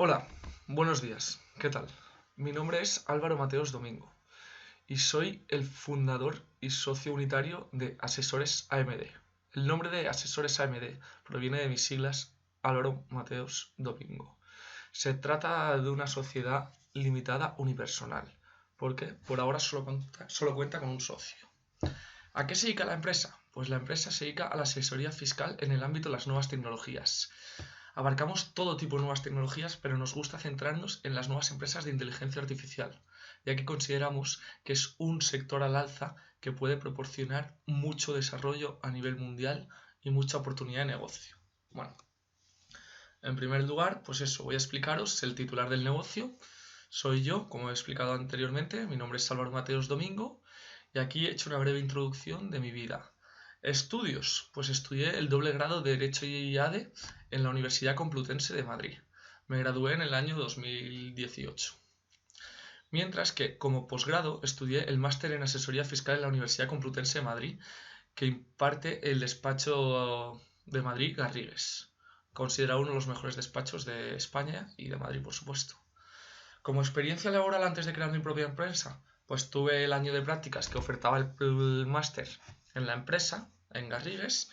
Hola, buenos días, ¿qué tal? Mi nombre es Álvaro Mateos Domingo y soy el fundador y socio unitario de Asesores AMD. El nombre de Asesores AMD proviene de mis siglas Álvaro Mateos Domingo. Se trata de una sociedad limitada unipersonal, porque por ahora solo cuenta con un socio. ¿A qué se dedica la empresa? Pues la empresa se dedica a la asesoría fiscal en el ámbito de las nuevas tecnologías. Abarcamos todo tipo de nuevas tecnologías, pero nos gusta centrarnos en las nuevas empresas de inteligencia artificial, ya que consideramos que es un sector al alza que puede proporcionar mucho desarrollo a nivel mundial y mucha oportunidad de negocio. Bueno, en primer lugar, pues eso, voy a explicaros el titular del negocio. Soy yo, como he explicado anteriormente, mi nombre es Salvador Mateos Domingo y aquí he hecho una breve introducción de mi vida. Estudios, pues estudié el doble grado de Derecho y ADE en la Universidad Complutense de Madrid. Me gradué en el año 2018. Mientras que, como posgrado, estudié el máster en Asesoría Fiscal en la Universidad Complutense de Madrid, que imparte el despacho de Madrid Garrigues, considerado uno de los mejores despachos de España y de Madrid, por supuesto. Como experiencia laboral antes de crear mi propia empresa, pues tuve el año de prácticas que ofertaba el máster en la empresa, en Garrigues.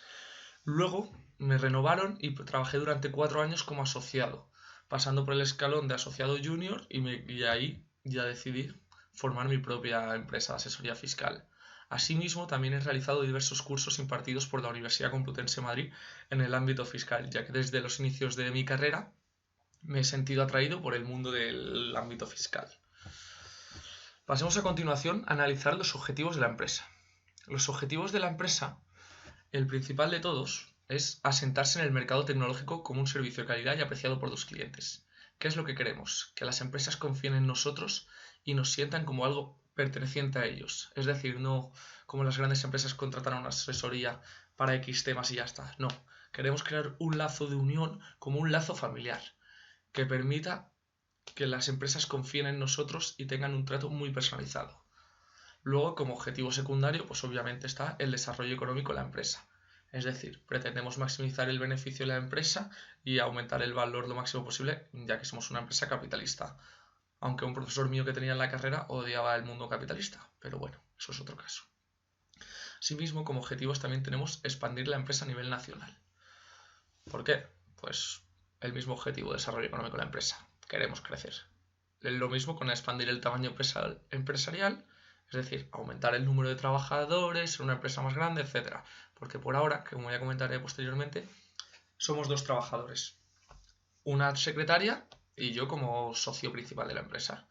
Luego me renovaron y trabajé durante 4 años como asociado, pasando por el escalón de asociado junior y ahí ya decidí formar mi propia empresa de asesoría fiscal. Asimismo, también he realizado diversos cursos impartidos por la Universidad Complutense de Madrid en el ámbito fiscal, ya que desde los inicios de mi carrera me he sentido atraído por el mundo del ámbito fiscal. Pasemos a continuación a analizar los objetivos de la empresa. Los objetivos de la empresa, el principal de todos, es asentarse en el mercado tecnológico como un servicio de calidad y apreciado por los clientes. ¿Qué es lo que queremos? Que las empresas confíen en nosotros y nos sientan como algo perteneciente a ellos. Es decir, no como las grandes empresas contratan a una asesoría para X temas y ya está. No, queremos crear un lazo de unión como un lazo familiar que permita que las empresas confíen en nosotros y tengan un trato muy personalizado. Luego, como objetivo secundario, pues obviamente está el desarrollo económico de la empresa. Es decir, pretendemos maximizar el beneficio de la empresa y aumentar el valor lo máximo posible, ya que somos una empresa capitalista. Aunque un profesor mío que tenía en la carrera odiaba el mundo capitalista, pero bueno, eso es otro caso. Asimismo, como objetivos también tenemos expandir la empresa a nivel nacional. ¿Por qué? Pues el mismo objetivo de desarrollo económico de la empresa. Queremos crecer. Lo mismo con expandir el tamaño empresarial, es decir, aumentar el número de trabajadores, ser una empresa más grande, etc. Porque por ahora, que como ya comentaré posteriormente, somos 2 trabajadores. Una secretaria y yo como socio principal de la empresa.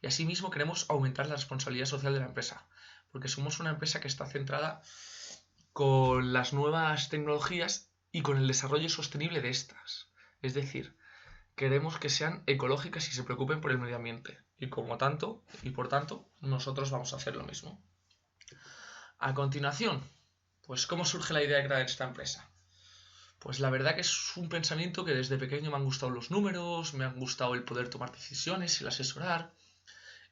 Y asimismo queremos aumentar la responsabilidad social de la empresa, porque somos una empresa que está centrada con las nuevas tecnologías y con el desarrollo sostenible de estas. Es decir, queremos que sean ecológicas y se preocupen por el medio ambiente. Y como tanto, y por tanto, nosotros vamos a hacer lo mismo. A continuación, pues ¿cómo surge la idea de crear esta empresa? Pues la verdad que es un pensamiento que desde pequeño me han gustado los números, me han gustado el poder tomar decisiones, el asesorar,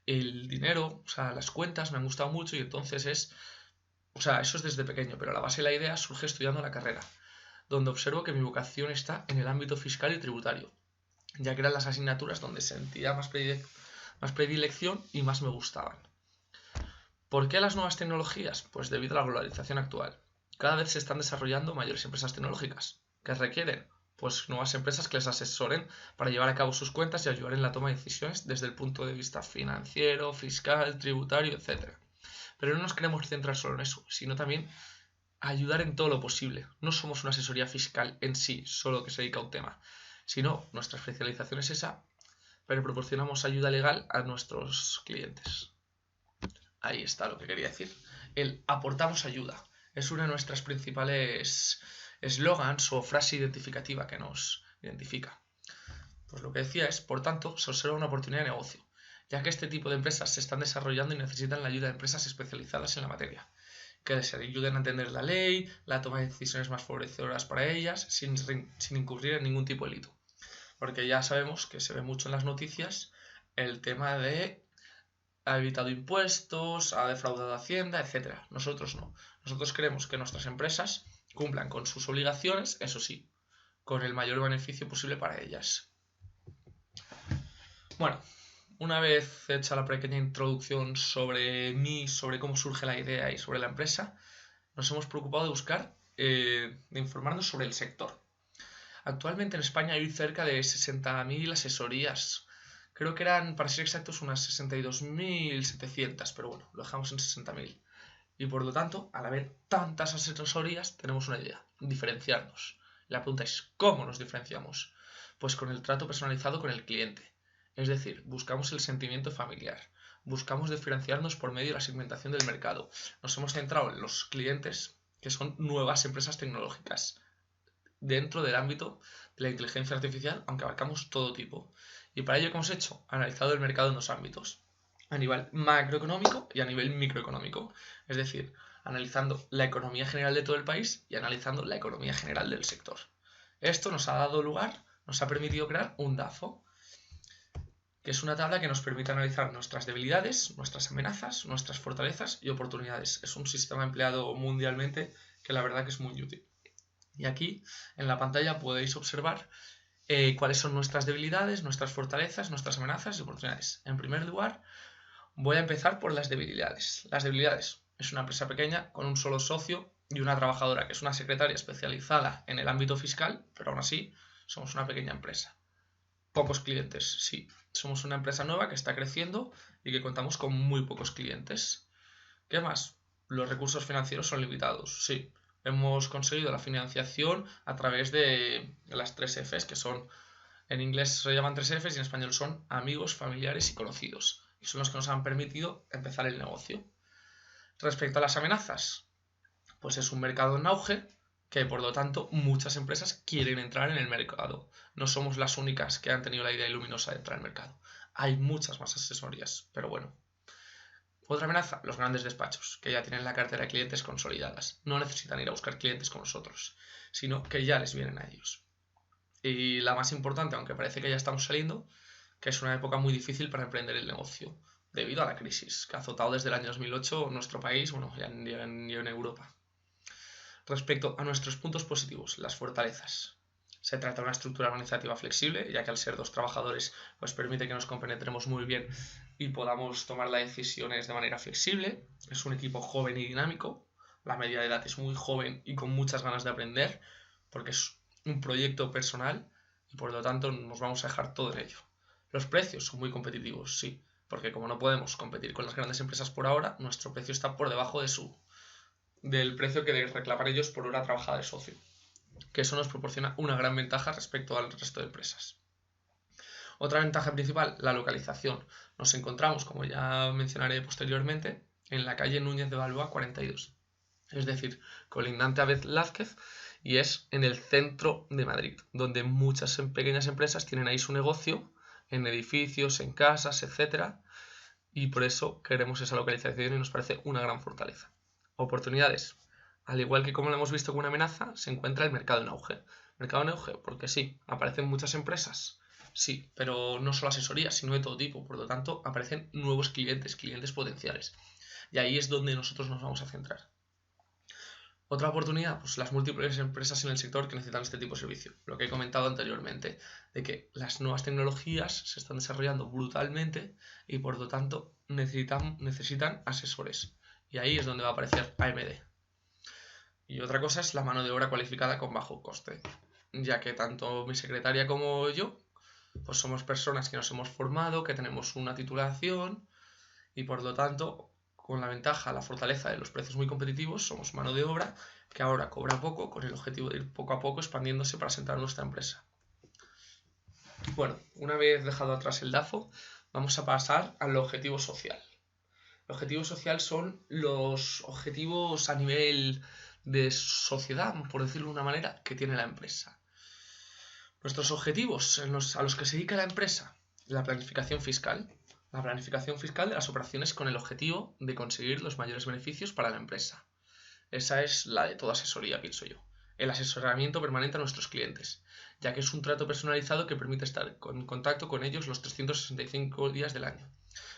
el dinero, o sea, las cuentas me han gustado mucho y entonces eso es desde pequeño, pero la base de la idea surge estudiando la carrera, donde observo que mi vocación está en el ámbito fiscal y tributario, ya que eran las asignaturas donde sentía más predilección y más me gustaban. ¿Por qué las nuevas tecnologías? Pues debido a la globalización actual. Cada vez se están desarrollando mayores empresas tecnológicas. ¿Qué requieren? Pues nuevas empresas que les asesoren para llevar a cabo sus cuentas y ayudar en la toma de decisiones desde el punto de vista financiero, fiscal, tributario, etc. Pero no nos queremos centrar solo en eso, sino también ayudar en todo lo posible. No somos una asesoría fiscal en sí, solo que se dedica a un tema, sino nuestra especialización es esa, pero proporcionamos ayuda legal a nuestros clientes. Ahí está lo que quería decir. El aportamos ayuda. Es una de nuestras principales eslogans o frase identificativa que nos identifica. Pues lo que decía es, por tanto, se observa una oportunidad de negocio, ya que este tipo de empresas se están desarrollando y necesitan la ayuda de empresas especializadas en la materia, que les ayuden a entender la ley, la toma de decisiones más favorecedoras para ellas, sin incurrir en ningún tipo de delito. Porque ya sabemos que se ve mucho en las noticias el tema de ha evitado impuestos, ha defraudado a Hacienda, etc. Nosotros no. Nosotros queremos que nuestras empresas cumplan con sus obligaciones, eso sí, con el mayor beneficio posible para ellas. Bueno, una vez hecha la pequeña introducción sobre mí, sobre cómo surge la idea y sobre la empresa, nos hemos preocupado de buscar, de informarnos sobre el sector. Actualmente en España hay cerca de 60.000 asesorías. Creo que eran, para ser exactos, unas 62.700, pero bueno, lo dejamos en 60.000. Y por lo tanto, al haber tantas asesorías, tenemos una idea: diferenciarnos. La pregunta es: ¿cómo nos diferenciamos? Pues con el trato personalizado con el cliente. Es decir, buscamos el sentimiento familiar. Buscamos diferenciarnos por medio de la segmentación del mercado. Nos hemos centrado en los clientes que son nuevas empresas tecnológicas dentro del ámbito de la inteligencia artificial, aunque abarcamos todo tipo. Y para ello, ¿qué hemos hecho? Analizado el mercado en dos ámbitos: a nivel macroeconómico y a nivel microeconómico. Es decir, analizando la economía general de todo el país y analizando la economía general del sector. Esto nos ha dado lugar, nos ha permitido crear un DAFO, que es una tabla que nos permite analizar nuestras debilidades, nuestras amenazas, nuestras fortalezas y oportunidades. Es un sistema empleado mundialmente que la verdad que es muy útil. Y aquí en la pantalla podéis observar cuáles son nuestras debilidades, nuestras fortalezas, nuestras amenazas y oportunidades. En primer lugar, voy a empezar por las debilidades. Las debilidades: es una empresa pequeña con un solo socio y una trabajadora, que es una secretaria especializada en el ámbito fiscal, pero aún así somos una pequeña empresa. Pocos clientes, sí. Somos una empresa nueva que está creciendo y que contamos con muy pocos clientes. ¿Qué más? Los recursos financieros son limitados, sí. Hemos conseguido la financiación a través de las 3 Fs, que son, en inglés se llaman 3 Fs y en español son amigos, familiares y conocidos. Y son los que nos han permitido empezar el negocio. Respecto a las amenazas, pues es un mercado en auge que por lo tanto muchas empresas quieren entrar en el mercado. No somos las únicas que han tenido la idea iluminosa de entrar al mercado. Hay muchas más asesorías, pero bueno. Otra amenaza: los grandes despachos, que ya tienen la cartera de clientes consolidadas. No necesitan ir a buscar clientes con nosotros, sino que ya les vienen a ellos. Y la más importante, aunque parece que ya estamos saliendo, que es una época muy difícil para emprender el negocio, debido a la crisis que ha azotado desde el año 2008 nuestro país, bueno, ya en Europa. Respecto a nuestros puntos positivos, las fortalezas: se trata de una estructura organizativa flexible, ya que al ser 2 trabajadores pues permite que nos compenetremos muy bien y podamos tomar las decisiones de manera flexible. Es un equipo joven y dinámico. La media de edad es muy joven y con muchas ganas de aprender, porque es un proyecto personal y por lo tanto nos vamos a dejar todo en ello. Los precios son muy competitivos, sí, porque como no podemos competir con las grandes empresas por ahora, nuestro precio está por debajo del precio que reclaman ellos por hora trabajada de socio, que eso nos proporciona una gran ventaja respecto al resto de empresas. Otra ventaja principal: la localización. Nos encontramos, como ya mencionaré posteriormente, en la calle Núñez de Balboa 42, es decir, colindante a Velázquez, y es en el centro de Madrid, donde muchas pequeñas empresas tienen ahí su negocio, en edificios, en casas, etc. Y por eso queremos esa localización y nos parece una gran fortaleza. Oportunidades: al igual que como lo hemos visto como una amenaza, se encuentra el mercado en auge. Mercado en auge porque sí, aparecen muchas empresas, sí, pero no solo asesorías, sino de todo tipo. Por lo tanto, aparecen nuevos clientes, clientes potenciales. Y ahí es donde nosotros nos vamos a centrar. Otra oportunidad: pues las múltiples empresas en el sector que necesitan este tipo de servicio. Lo que he comentado anteriormente, de que las nuevas tecnologías se están desarrollando brutalmente y por lo tanto necesitan asesores. Y ahí es donde va a aparecer AMD. Y otra cosa es la mano de obra cualificada con bajo coste, ya que tanto mi secretaria como yo pues somos personas que nos hemos formado, que tenemos una titulación y por lo tanto, con la ventaja, la fortaleza de los precios muy competitivos, somos mano de obra que ahora cobra poco, con el objetivo de ir poco a poco expandiéndose para sentar nuestra empresa. Bueno, una vez dejado atrás el DAFO, vamos a pasar al objetivo social. El objetivo social son los objetivos a nivel de sociedad, por decirlo de una manera, que tiene la empresa. Nuestros objetivos a los que se dedica la empresa: la planificación fiscal. La planificación fiscal de las operaciones con el objetivo de conseguir los mayores beneficios para la empresa. Esa es la de toda asesoría, pienso yo. El asesoramiento permanente a nuestros clientes, ya que es un trato personalizado que permite estar en contacto con ellos los 365 días del año.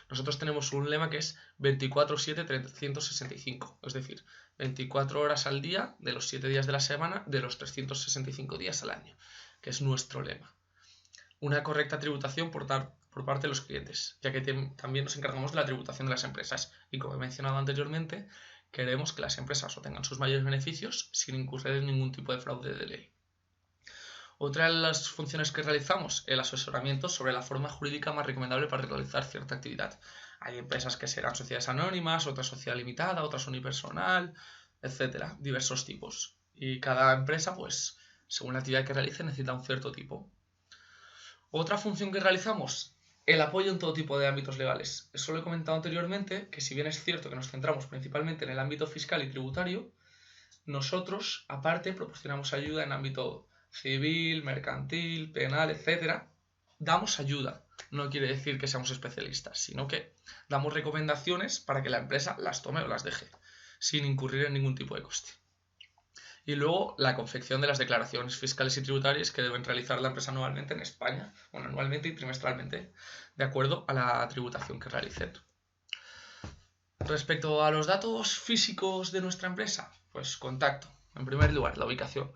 Nosotros tenemos un lema que es 24/7/365, es decir, 24 horas al día de los 7 días de la semana de los 365 días al año, que es nuestro lema. una correcta tributación por parte de los clientes, ya que también nos encargamos de la tributación de las empresas. Y como he mencionado anteriormente, queremos que las empresas obtengan sus mayores beneficios sin incurrir en ningún tipo de fraude de ley. Otra de las funciones que realizamos, el asesoramiento sobre la forma jurídica más recomendable para realizar cierta actividad. Hay empresas que serán sociedades anónimas, otras sociedad limitada, otras unipersonal, etcétera, diversos tipos. Y cada empresa, pues, según la actividad que realice, necesita un cierto tipo. Otra función que realizamos, el apoyo en todo tipo de ámbitos legales. Eso lo he comentado anteriormente, que si bien es cierto que nos centramos principalmente en el ámbito fiscal y tributario, nosotros, aparte, proporcionamos ayuda en ámbito civil, mercantil, penal, etc. Damos ayuda. No quiere decir que seamos especialistas, sino que damos recomendaciones para que la empresa las tome o las deje, sin incurrir en ningún tipo de coste. Y luego la confección de las declaraciones fiscales y tributarias que deben realizar la empresa anualmente en España, bueno, anualmente y trimestralmente, de acuerdo a la tributación que realicen. Respecto a los datos físicos de nuestra empresa, pues contacto. En primer lugar, la ubicación.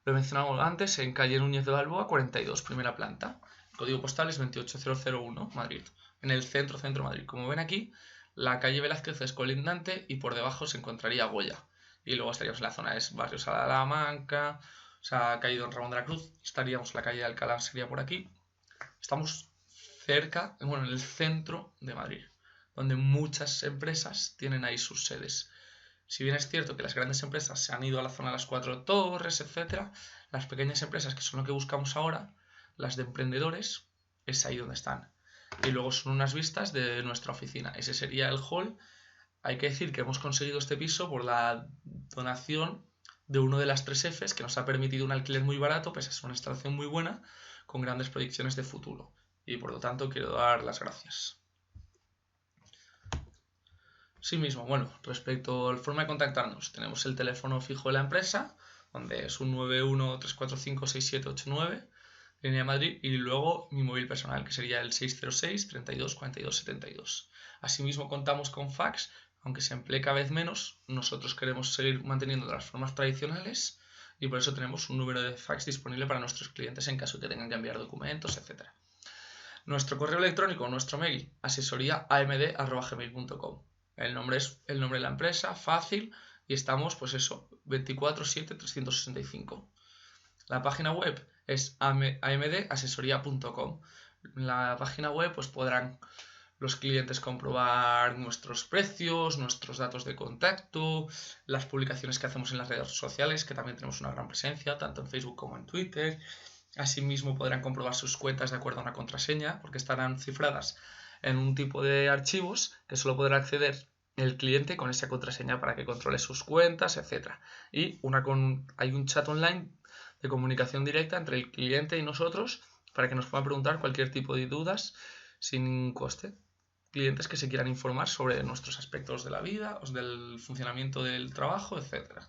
Lo he mencionado antes, en calle Núñez de Balboa, 42, primera planta. El código postal es 28001, Madrid. En el centro de Madrid. Como ven aquí, la calle Velázquez es colindante y por debajo se encontraría Goya. Y luego estaríamos en la zona de Barrio Salamanca, o sea, calle Don Ramón de la Cruz. Estaríamos en la calle de Alcalá, sería por aquí. Estamos cerca, bueno, en el centro de Madrid, donde muchas empresas tienen ahí sus sedes. Si bien es cierto que las grandes empresas se han ido a la zona de las 4 torres, etc., las pequeñas empresas, que son lo que buscamos ahora, las de emprendedores, es ahí donde están. Y luego son unas vistas de nuestra oficina. Ese sería el hall. Hay que decir que hemos conseguido este piso por la donación de uno de las 3 Fs, que nos ha permitido un alquiler muy barato, pese a ser una instalación muy buena, con grandes proyecciones de futuro. Y por lo tanto quiero dar las gracias. Sí mismo, bueno, respecto a la forma de contactarnos, tenemos el teléfono fijo de la empresa, donde es un 91-345-6789, línea de Madrid, y luego mi móvil personal, que sería el 606 32 42 72. Asimismo contamos con fax, aunque se emplee cada vez menos, nosotros queremos seguir manteniendo las formas tradicionales y por eso tenemos un número de fax disponible para nuestros clientes en caso de que tengan que enviar documentos, etc. Nuestro correo electrónico, nuestro mail, asesoría.amd@gmail.com. El nombre es el nombre de la empresa, fácil, y estamos, pues eso, 24/7/365. La página web es amdasesoría.com. En la página web pues podrán los clientes comprobar nuestros precios, nuestros datos de contacto, las publicaciones que hacemos en las redes sociales, que también tenemos una gran presencia, tanto en Facebook como en Twitter. Asimismo podrán comprobar sus cuentas de acuerdo a una contraseña, porque estarán cifradas en un tipo de archivos que solo podrá acceder el cliente con esa contraseña para que controle sus cuentas, etc. Y hay un chat online de comunicación directa entre el cliente y nosotros para que nos puedan preguntar cualquier tipo de dudas sin coste. Clientes que se quieran informar sobre nuestros aspectos de la vida, del funcionamiento del trabajo, etc.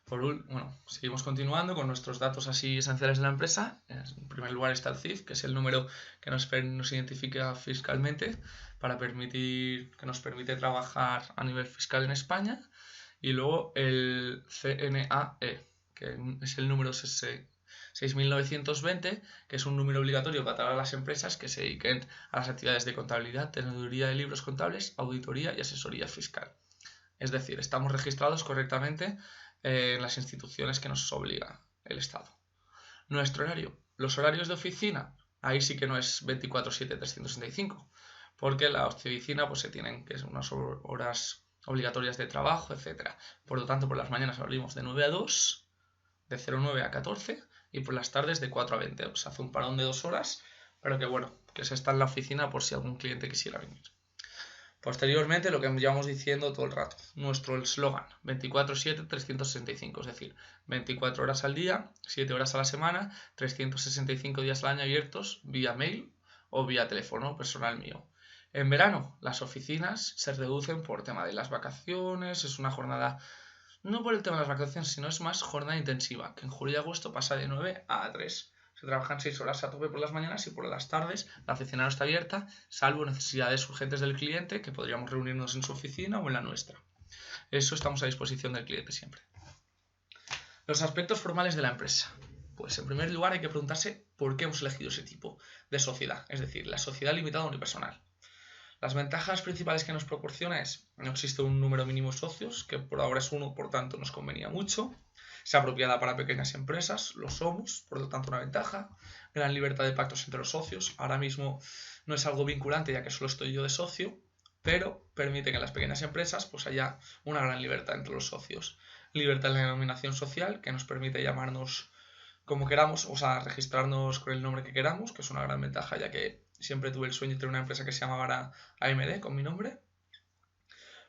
Bueno, seguimos continuando con nuestros datos así esenciales de la empresa. En primer lugar está el CIF, que es el número que nos identifica fiscalmente que nos permite trabajar a nivel fiscal en España. Y luego el CNAE, que es el número 6.920, que es un número obligatorio para todas las empresas que se dediquen a las actividades de contabilidad, teneduría de libros contables, auditoría y asesoría fiscal. Es decir, estamos registrados correctamente en las instituciones que nos obliga el Estado. Nuestro horario. Los horarios de oficina, ahí sí que no es 24/7/365, porque la oficina pues se tienen que ser unas horas obligatorias de trabajo, etc. Por lo tanto, por las mañanas abrimos de 9 a 2, de 09 a 14 y por las tardes de 4 a 20. O sea, hace un parón de 2 horas, pero que bueno, que se está en la oficina por si algún cliente quisiera venir. Posteriormente, lo que llevamos diciendo todo el rato, nuestro eslogan, 24/7/365, es decir, 24 horas al día, 7 horas a la semana, 365 días al año abiertos vía mail o vía teléfono personal mío. En verano, las oficinas se reducen por tema de las vacaciones, es una jornada, no por el tema de las vacaciones, sino es más jornada intensiva, que en julio y agosto pasa de 9 a 3. Se trabajan 6 horas a tope por las mañanas y por las tardes la oficina no está abierta, salvo necesidades urgentes del cliente, que podríamos reunirnos en su oficina o en la nuestra. Eso estamos a disposición del cliente siempre. Los aspectos formales de la empresa. Pues en primer lugar hay que preguntarse por qué hemos elegido ese tipo de sociedad, es decir, la sociedad limitada unipersonal. Las ventajas principales que nos proporciona es, no existe un número mínimo de socios, que por ahora es 1, por tanto nos convenía mucho. Es apropiada para pequeñas empresas, lo somos, por lo tanto una ventaja. Gran libertad de pactos entre los socios. Ahora mismo no es algo vinculante ya que solo estoy yo de socio, pero permite que en las pequeñas empresas pues haya una gran libertad entre los socios. Libertad en la denominación social, que nos permite llamarnos como queramos, o sea, registrarnos con el nombre que queramos, que es una gran ventaja ya que siempre tuve el sueño de tener una empresa que se llamara AMD con mi nombre.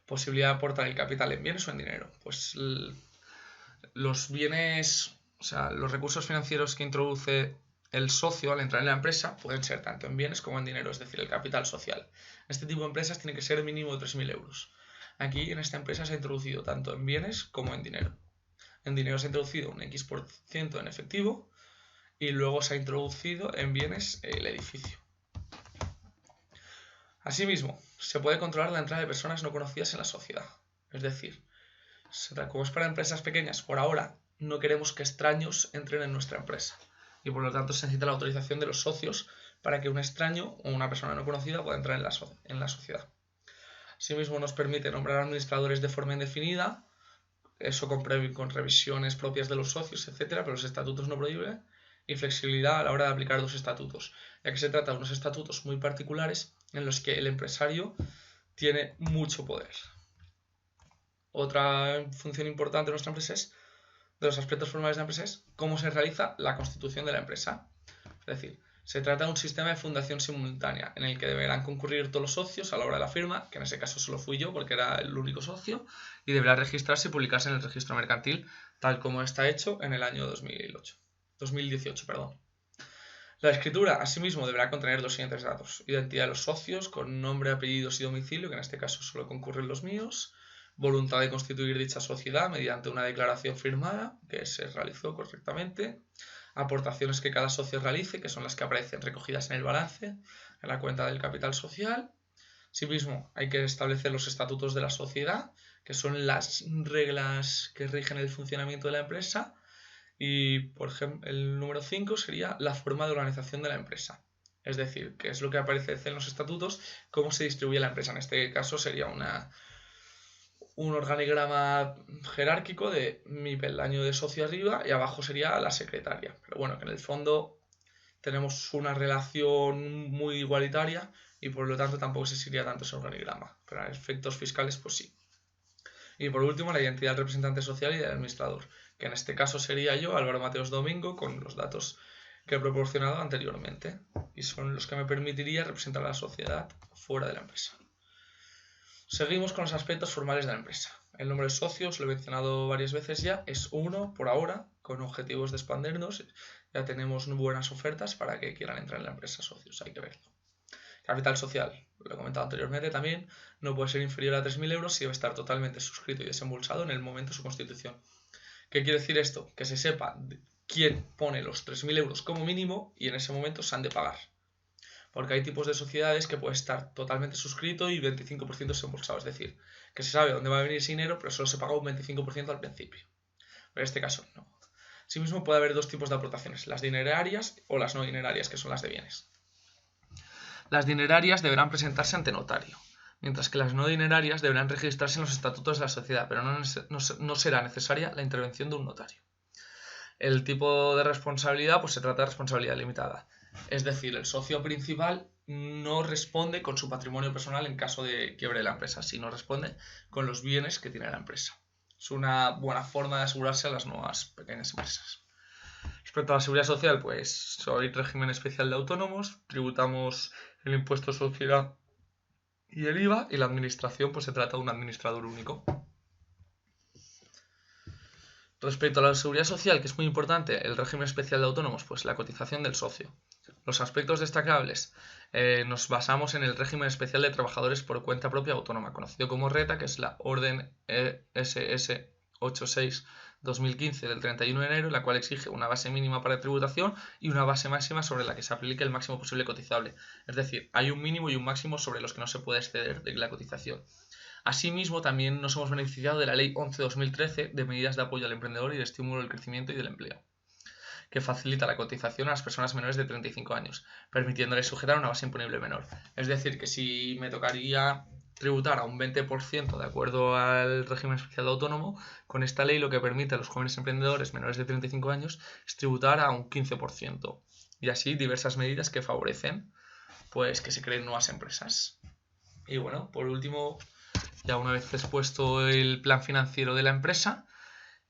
Posibilidad de aportar el capital en bienes o en dinero. Pues los bienes, o sea, los recursos financieros que introduce el socio al entrar en la empresa pueden ser tanto en bienes como en dinero, es decir, el capital social. Este tipo de empresas tiene que ser mínimo de 3.000 euros. Aquí en esta empresa se ha introducido tanto en bienes como en dinero. En dinero se ha introducido un X% en efectivo y luego se ha introducido en bienes el edificio. Asimismo, se puede controlar la entrada de personas no conocidas en la sociedad. Es decir, como es para empresas pequeñas, por ahora no queremos que extraños entren en nuestra empresa. Y por lo tanto se necesita la autorización de los socios para que un extraño o una persona no conocida pueda entrar en la sociedad. Asimismo, nos permite nombrar administradores de forma indefinida, eso con revisiones propias de los socios, etcétera, pero los estatutos no prohíben, y flexibilidad a la hora de aplicar los estatutos, ya que se trata de unos estatutos muy particulares en los que el empresario tiene mucho poder. Otra función importante de nuestra empresa es, de los aspectos formales de la empresa, es cómo se realiza la constitución de la empresa. Es decir, se trata de un sistema de fundación simultánea en el que deberán concurrir todos los socios a la hora de la firma, que en ese caso solo fui yo porque era el único socio, y deberá registrarse y publicarse en el registro mercantil, tal como está hecho en el año 2018. La escritura, asimismo, deberá contener los siguientes datos: identidad de los socios, con nombre, apellidos y domicilio, que en este caso solo concurren los míos; voluntad de constituir dicha sociedad mediante una declaración firmada, que se realizó correctamente; aportaciones que cada socio realice, que son las que aparecen recogidas en el balance, en la cuenta del capital social. Asimismo, hay que establecer los estatutos de la sociedad, que son las reglas que rigen el funcionamiento de la empresa. Y, por ejemplo, el número 5 sería la forma de organización de la empresa. Es decir, qué es lo que aparece en los estatutos, cómo se distribuye la empresa. En este caso sería un organigrama jerárquico de mi peldaño de socio arriba y abajo sería la secretaria. Pero bueno, que en el fondo tenemos una relación muy igualitaria y por lo tanto tampoco se seguiría tanto ese organigrama. Pero a efectos fiscales, pues sí. Y por último, la identidad del representante social y del administrador, que en este caso sería yo, Álvaro Mateos Domingo, con los datos que he proporcionado anteriormente, y son los que me permitiría representar a la sociedad fuera de la empresa. Seguimos con los aspectos formales de la empresa. El número de socios, lo he mencionado varias veces ya, es 1 por ahora, con objetivos de expandirnos. Ya tenemos buenas ofertas para que quieran entrar en la empresa socios, hay que verlo. Capital social, lo he comentado anteriormente también, no puede ser inferior a 3.000 euros y debe estar totalmente suscrito y desembolsado en el momento de su constitución. ¿Qué quiere decir esto? Que se sepa quién pone los 3.000 euros como mínimo y en ese momento se han de pagar. Porque hay tipos de sociedades que puede estar totalmente suscrito y 25% desembolsado. Es decir, que se sabe dónde va a venir ese dinero, pero solo se paga un 25% al principio. Pero en este caso no. Asimismo puede haber dos tipos de aportaciones, las dinerarias o las no dinerarias, que son las de bienes. Las dinerarias deberán presentarse ante notario, mientras que las no dinerarias deberán registrarse en los estatutos de la sociedad, pero no será necesaria la intervención de un notario. El tipo de responsabilidad, pues se trata de responsabilidad limitada. Es decir, el socio principal no responde con su patrimonio personal en caso de quiebre de la empresa, sino responde con los bienes que tiene la empresa. Es una buena forma de asegurarse a las nuevas pequeñas empresas. Respecto a la seguridad social, pues soy régimen especial de autónomos, tributamos el impuesto de sociedad y el IVA, y la administración, pues se trata de un administrador único. Respecto a la seguridad social, que es muy importante, el régimen especial de autónomos, pues la cotización del socio. Los aspectos destacables, nos basamos en el régimen especial de trabajadores por cuenta propia autónoma, conocido como RETA, que es la Orden ESS 86/2015 del 31 de enero, la cual exige una base mínima para tributación y una base máxima sobre la que se aplique el máximo posible cotizable. Es decir, hay un mínimo y un máximo sobre los que no se puede exceder de la cotización. Asimismo, también nos hemos beneficiado de la Ley 11/2013 de medidas de apoyo al emprendedor y de estímulo del crecimiento y del empleo. que facilita la cotización a las personas menores de 35 años, permitiéndoles sujetar una base imponible menor. Es decir, que si me tocaría tributar a un 20% de acuerdo al régimen especial de autónomo, con esta ley lo que permite a los jóvenes emprendedores menores de 35 años es tributar a un 15%. Y así diversas medidas que favorecen pues que se creen nuevas empresas. Y bueno, por último, ya una vez expuesto el plan financiero de la empresa,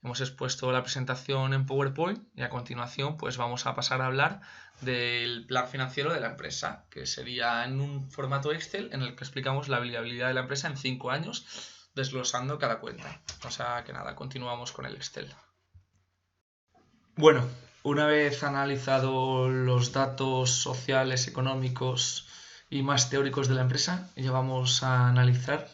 hemos expuesto la presentación en PowerPoint y a continuación pues vamos a pasar a hablar del plan financiero de la empresa, que sería en un formato Excel en el que explicamos la viabilidad de la empresa en 5 años, desglosando cada cuenta. O sea que nada, continuamos con el Excel. Bueno, una vez analizado los datos sociales, económicos y más teóricos de la empresa, ya vamos a analizar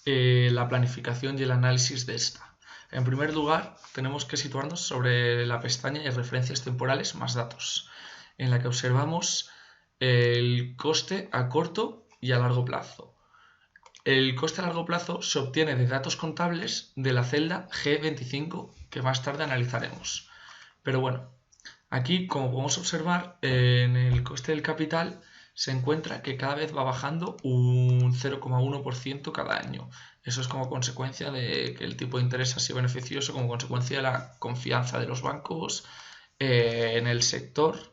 la planificación y el análisis de esta. En primer lugar, tenemos que situarnos sobre la pestaña y referencias temporales más datos, en la que observamos el coste a corto y a largo plazo. El coste a largo plazo se obtiene de datos contables de la celda G25, que más tarde analizaremos. Pero bueno, aquí, como podemos observar, en el coste del capital se encuentra que cada vez va bajando un 0,1% cada año. Eso es como consecuencia de que el tipo de interés ha sido beneficioso, como consecuencia de la confianza de los bancos en el sector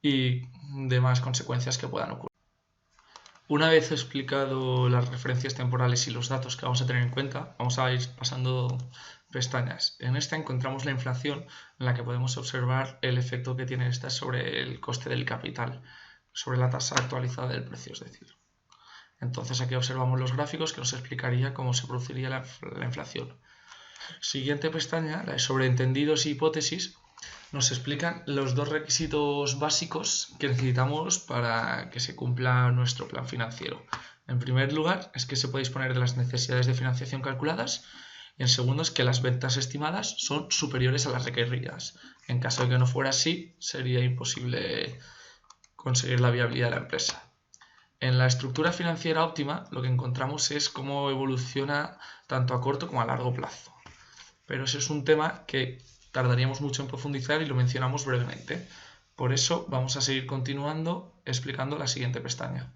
y demás consecuencias que puedan ocurrir. Una vez explicado las referencias temporales y los datos que vamos a tener en cuenta, vamos a ir pasando pestañas. En esta encontramos la inflación, en la que podemos observar el efecto que tiene esta sobre el coste del capital, sobre la tasa actualizada del precio, es decir. Entonces aquí observamos los gráficos que nos explicaría cómo se produciría la inflación. Siguiente pestaña, la de sobreentendidos y hipótesis, nos explican los dos requisitos básicos que necesitamos para que se cumpla nuestro plan financiero. En primer lugar, es que se puede disponer de las necesidades de financiación calculadas. Y en segundo, es que las ventas estimadas son superiores a las requeridas. En caso de que no fuera así, sería imposible conseguir la viabilidad de la empresa. En la estructura financiera óptima, lo que encontramos es cómo evoluciona tanto a corto como a largo plazo. Pero ese es un tema que tardaríamos mucho en profundizar y lo mencionamos brevemente. Por eso vamos a seguir continuando explicando la siguiente pestaña.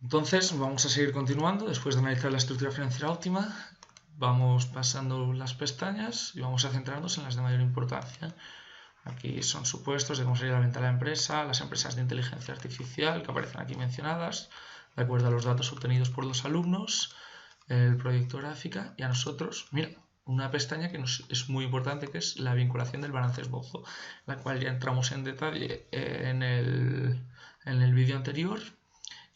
Entonces vamos a seguir continuando después de analizar la estructura financiera óptima. Vamos pasando las pestañas y vamos a centrarnos en las de mayor importancia. Aquí son supuestos de cómo sería la venta de la empresa, las empresas de inteligencia artificial que aparecen aquí mencionadas, de acuerdo a los datos obtenidos por los alumnos, el proyecto gráfica y a nosotros, mira, una pestaña que es muy importante, que es la vinculación del balance esbozo, la cual ya entramos en detalle en el vídeo anterior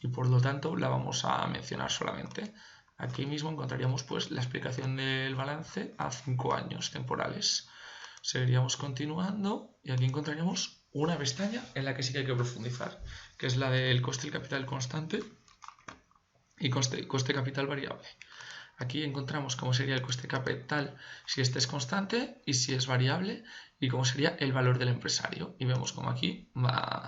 y por lo tanto la vamos a mencionar solamente. Aquí mismo encontraríamos pues la explicación del balance a 5 años temporales. Seguiríamos continuando y aquí encontraríamos una pestaña en la que sí que hay que profundizar, que es la del coste del capital constante y coste capital variable. Aquí encontramos cómo sería el coste capital si este es constante y si es variable y cómo sería el valor del empresario. Y vemos cómo aquí va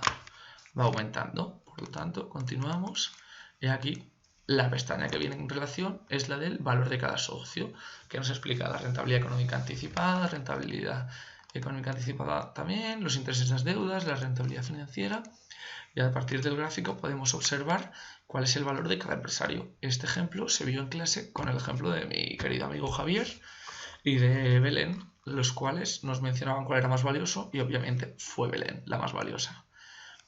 aumentando. Por lo tanto, continuamos. Y aquí la pestaña que viene en relación es la del valor de cada socio, que nos explica la rentabilidad económica anticipada, rentabilidad económica anticipada también, los intereses de las deudas, la rentabilidad financiera. Y a partir del gráfico podemos observar cuál es el valor de cada empresario. Este ejemplo se vio en clase con el ejemplo de mi querido amigo Javier y de Belén, los cuales nos mencionaban cuál era más valioso y obviamente fue Belén la más valiosa.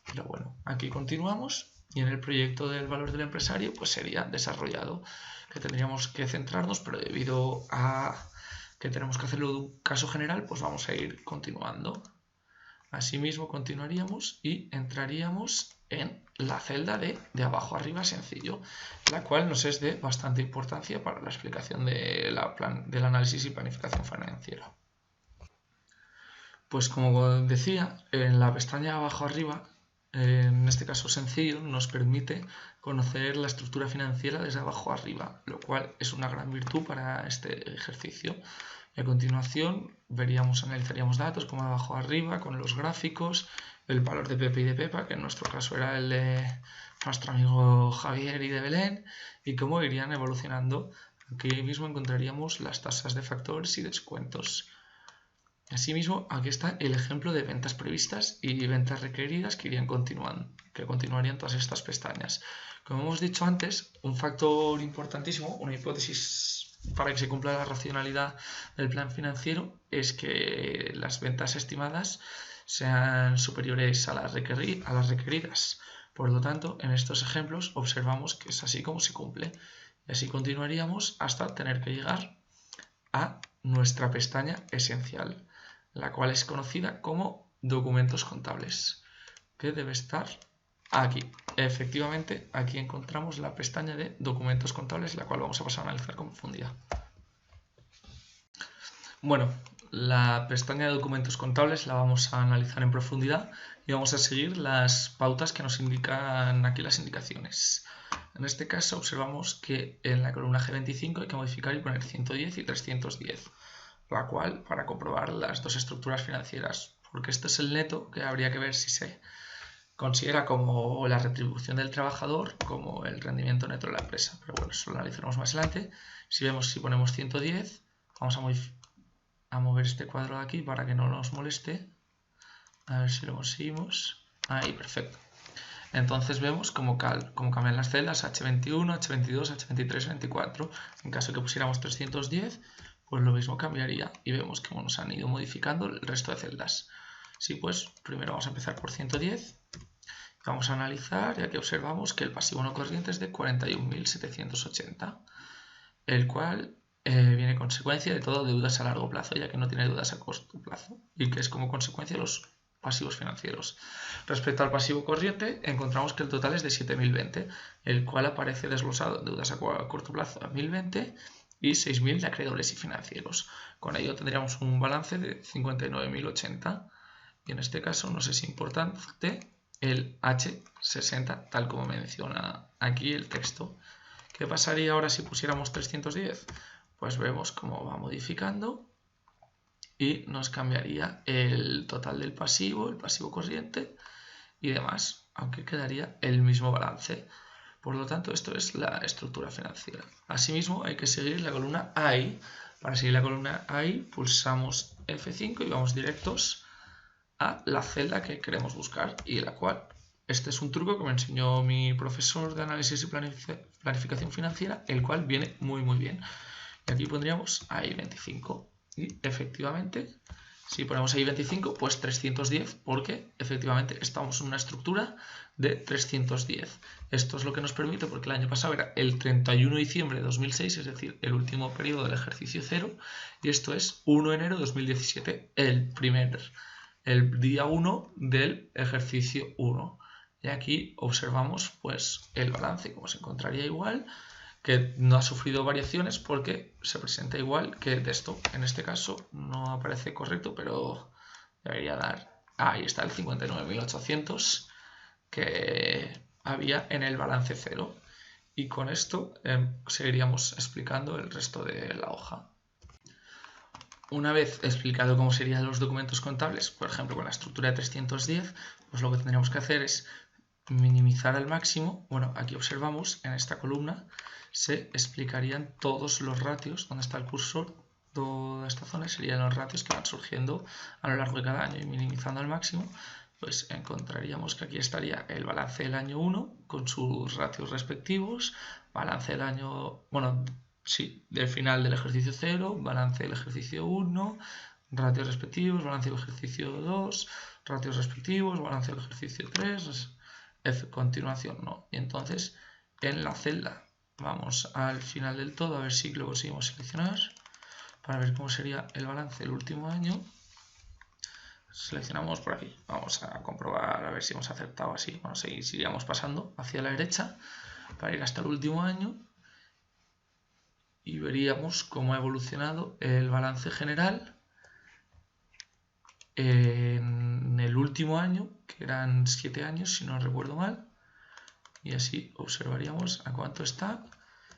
Pero bueno, aquí continuamos y en el proyecto del valor del empresario pues sería desarrollado, que tendríamos que centrarnos, pero debido a que tenemos que hacerlo de un caso general, pues vamos a ir continuando. Asimismo continuaríamos y entraríamos en la celda de abajo arriba sencillo, la cual nos es de bastante importancia para la explicación del análisis y planificación financiera. Pues como decía, en la pestaña abajo arriba, en este caso sencillo, nos permite conocer la estructura financiera desde abajo arriba, lo cual es una gran virtud para este ejercicio. Y a continuación analizaríamos datos como de abajo arriba, con los gráficos, el valor de Pepe y de Pepa, que en nuestro caso era el de nuestro amigo Javier y de Belén, y cómo irían evolucionando. Aquí mismo encontraríamos las tasas de factores y descuentos. Asimismo, aquí está el ejemplo de ventas previstas y ventas requeridas que continuarían todas estas pestañas. Como hemos dicho antes, un factor importantísimo, una hipótesis para que se cumpla la racionalidad del plan financiero es que las ventas estimadas sean superiores a las requeridas. Por lo tanto, en estos ejemplos observamos que es así como se cumple. Y así continuaríamos hasta tener que llegar a nuestra pestaña esencial, la cual es conocida como documentos contables, que debe estar aquí. Efectivamente, aquí encontramos la pestaña de documentos contables, la cual vamos a pasar a analizar con profundidad. Bueno, la pestaña de documentos contables la vamos a analizar en profundidad y vamos a seguir las pautas que nos indican aquí las indicaciones. En este caso observamos que en la columna G25 hay que modificar y poner 110 y 310, la cual para comprobar las dos estructuras financieras, porque este es el neto que habría que ver si se considera como la retribución del trabajador como el rendimiento neto de la empresa. Pero bueno, eso lo analizaremos más adelante. Si ponemos 110, vamos a mover este cuadro de aquí para que no nos moleste. A ver si lo conseguimos. Ahí, perfecto. Entonces vemos cómo cambian las celdas H21, H22, H23, 24. En caso de que pusiéramos 310, pues lo mismo cambiaría. Y vemos cómo nos han ido modificando el resto de celdas. Sí, pues primero vamos a empezar por 110. Vamos a analizar y aquí observamos que el pasivo no corriente es de 41.780, el cual viene consecuencia de todo deudas a largo plazo, ya que no tiene deudas a corto plazo y que es como consecuencia de los pasivos financieros. Respecto al pasivo corriente, encontramos que el total es de 7.020, el cual aparece desglosado en deudas a corto plazo a 1.020 y 6.000 de acreedores y financieros. Con ello tendríamos un balance de 59.080 y en este caso nos es importante el H60, tal como menciona aquí el texto. ¿Qué pasaría ahora si pusiéramos 310? Pues vemos cómo va modificando y nos cambiaría el total del pasivo, el pasivo corriente y demás, aunque quedaría el mismo balance. Por lo tanto, esto es la estructura financiera. Asimismo, hay que seguir la columna AI. Para seguir la columna AI, pulsamos F5 y vamos directos a la celda que queremos buscar y la cual, este es un truco que me enseñó mi profesor de análisis y planificación financiera, el cual viene muy bien. Y aquí pondríamos ahí 25 y efectivamente si ponemos ahí 25 pues 310 porque efectivamente estamos en una estructura de 310. Esto es lo que nos permite, porque el año pasado era el 31 de diciembre de 2006, es decir, el último periodo del ejercicio 0, y esto es 1 de enero de 2017, el día 1 del ejercicio 1. Y aquí observamos pues el balance, como se encontraría igual, que no ha sufrido variaciones porque se presenta igual que de esto. En este caso no aparece correcto, pero debería dar... ahí está el 59.800 que había en el balance 0. Y con esto seguiríamos explicando el resto de la hoja. Una vez explicado cómo serían los documentos contables, por ejemplo con la estructura de 310, pues lo que tendríamos que hacer es minimizar al máximo. Bueno, aquí observamos en esta columna se explicarían todos los ratios, donde está el cursor, toda esta zona serían los ratios que van surgiendo a lo largo de cada año, y minimizando al máximo pues encontraríamos que aquí estaría el balance del año 1 con sus ratios respectivos, balance del año, bueno, sí, del final del ejercicio 0, balance del ejercicio 1, ratios respectivos, balance del ejercicio 2, ratios respectivos, balance del ejercicio 3, continuación, ¿no? Y entonces en la celda vamos al final del todo a ver si lo conseguimos seleccionar para ver cómo sería el balance del último año. Seleccionamos por aquí, vamos a comprobar a ver si hemos acertado así. Bueno, seguiríamos pasando hacia la derecha para ir hasta el último año y veríamos cómo ha evolucionado el balance general en el último año, que eran 7 años si no recuerdo mal, y así observaríamos a cuánto está,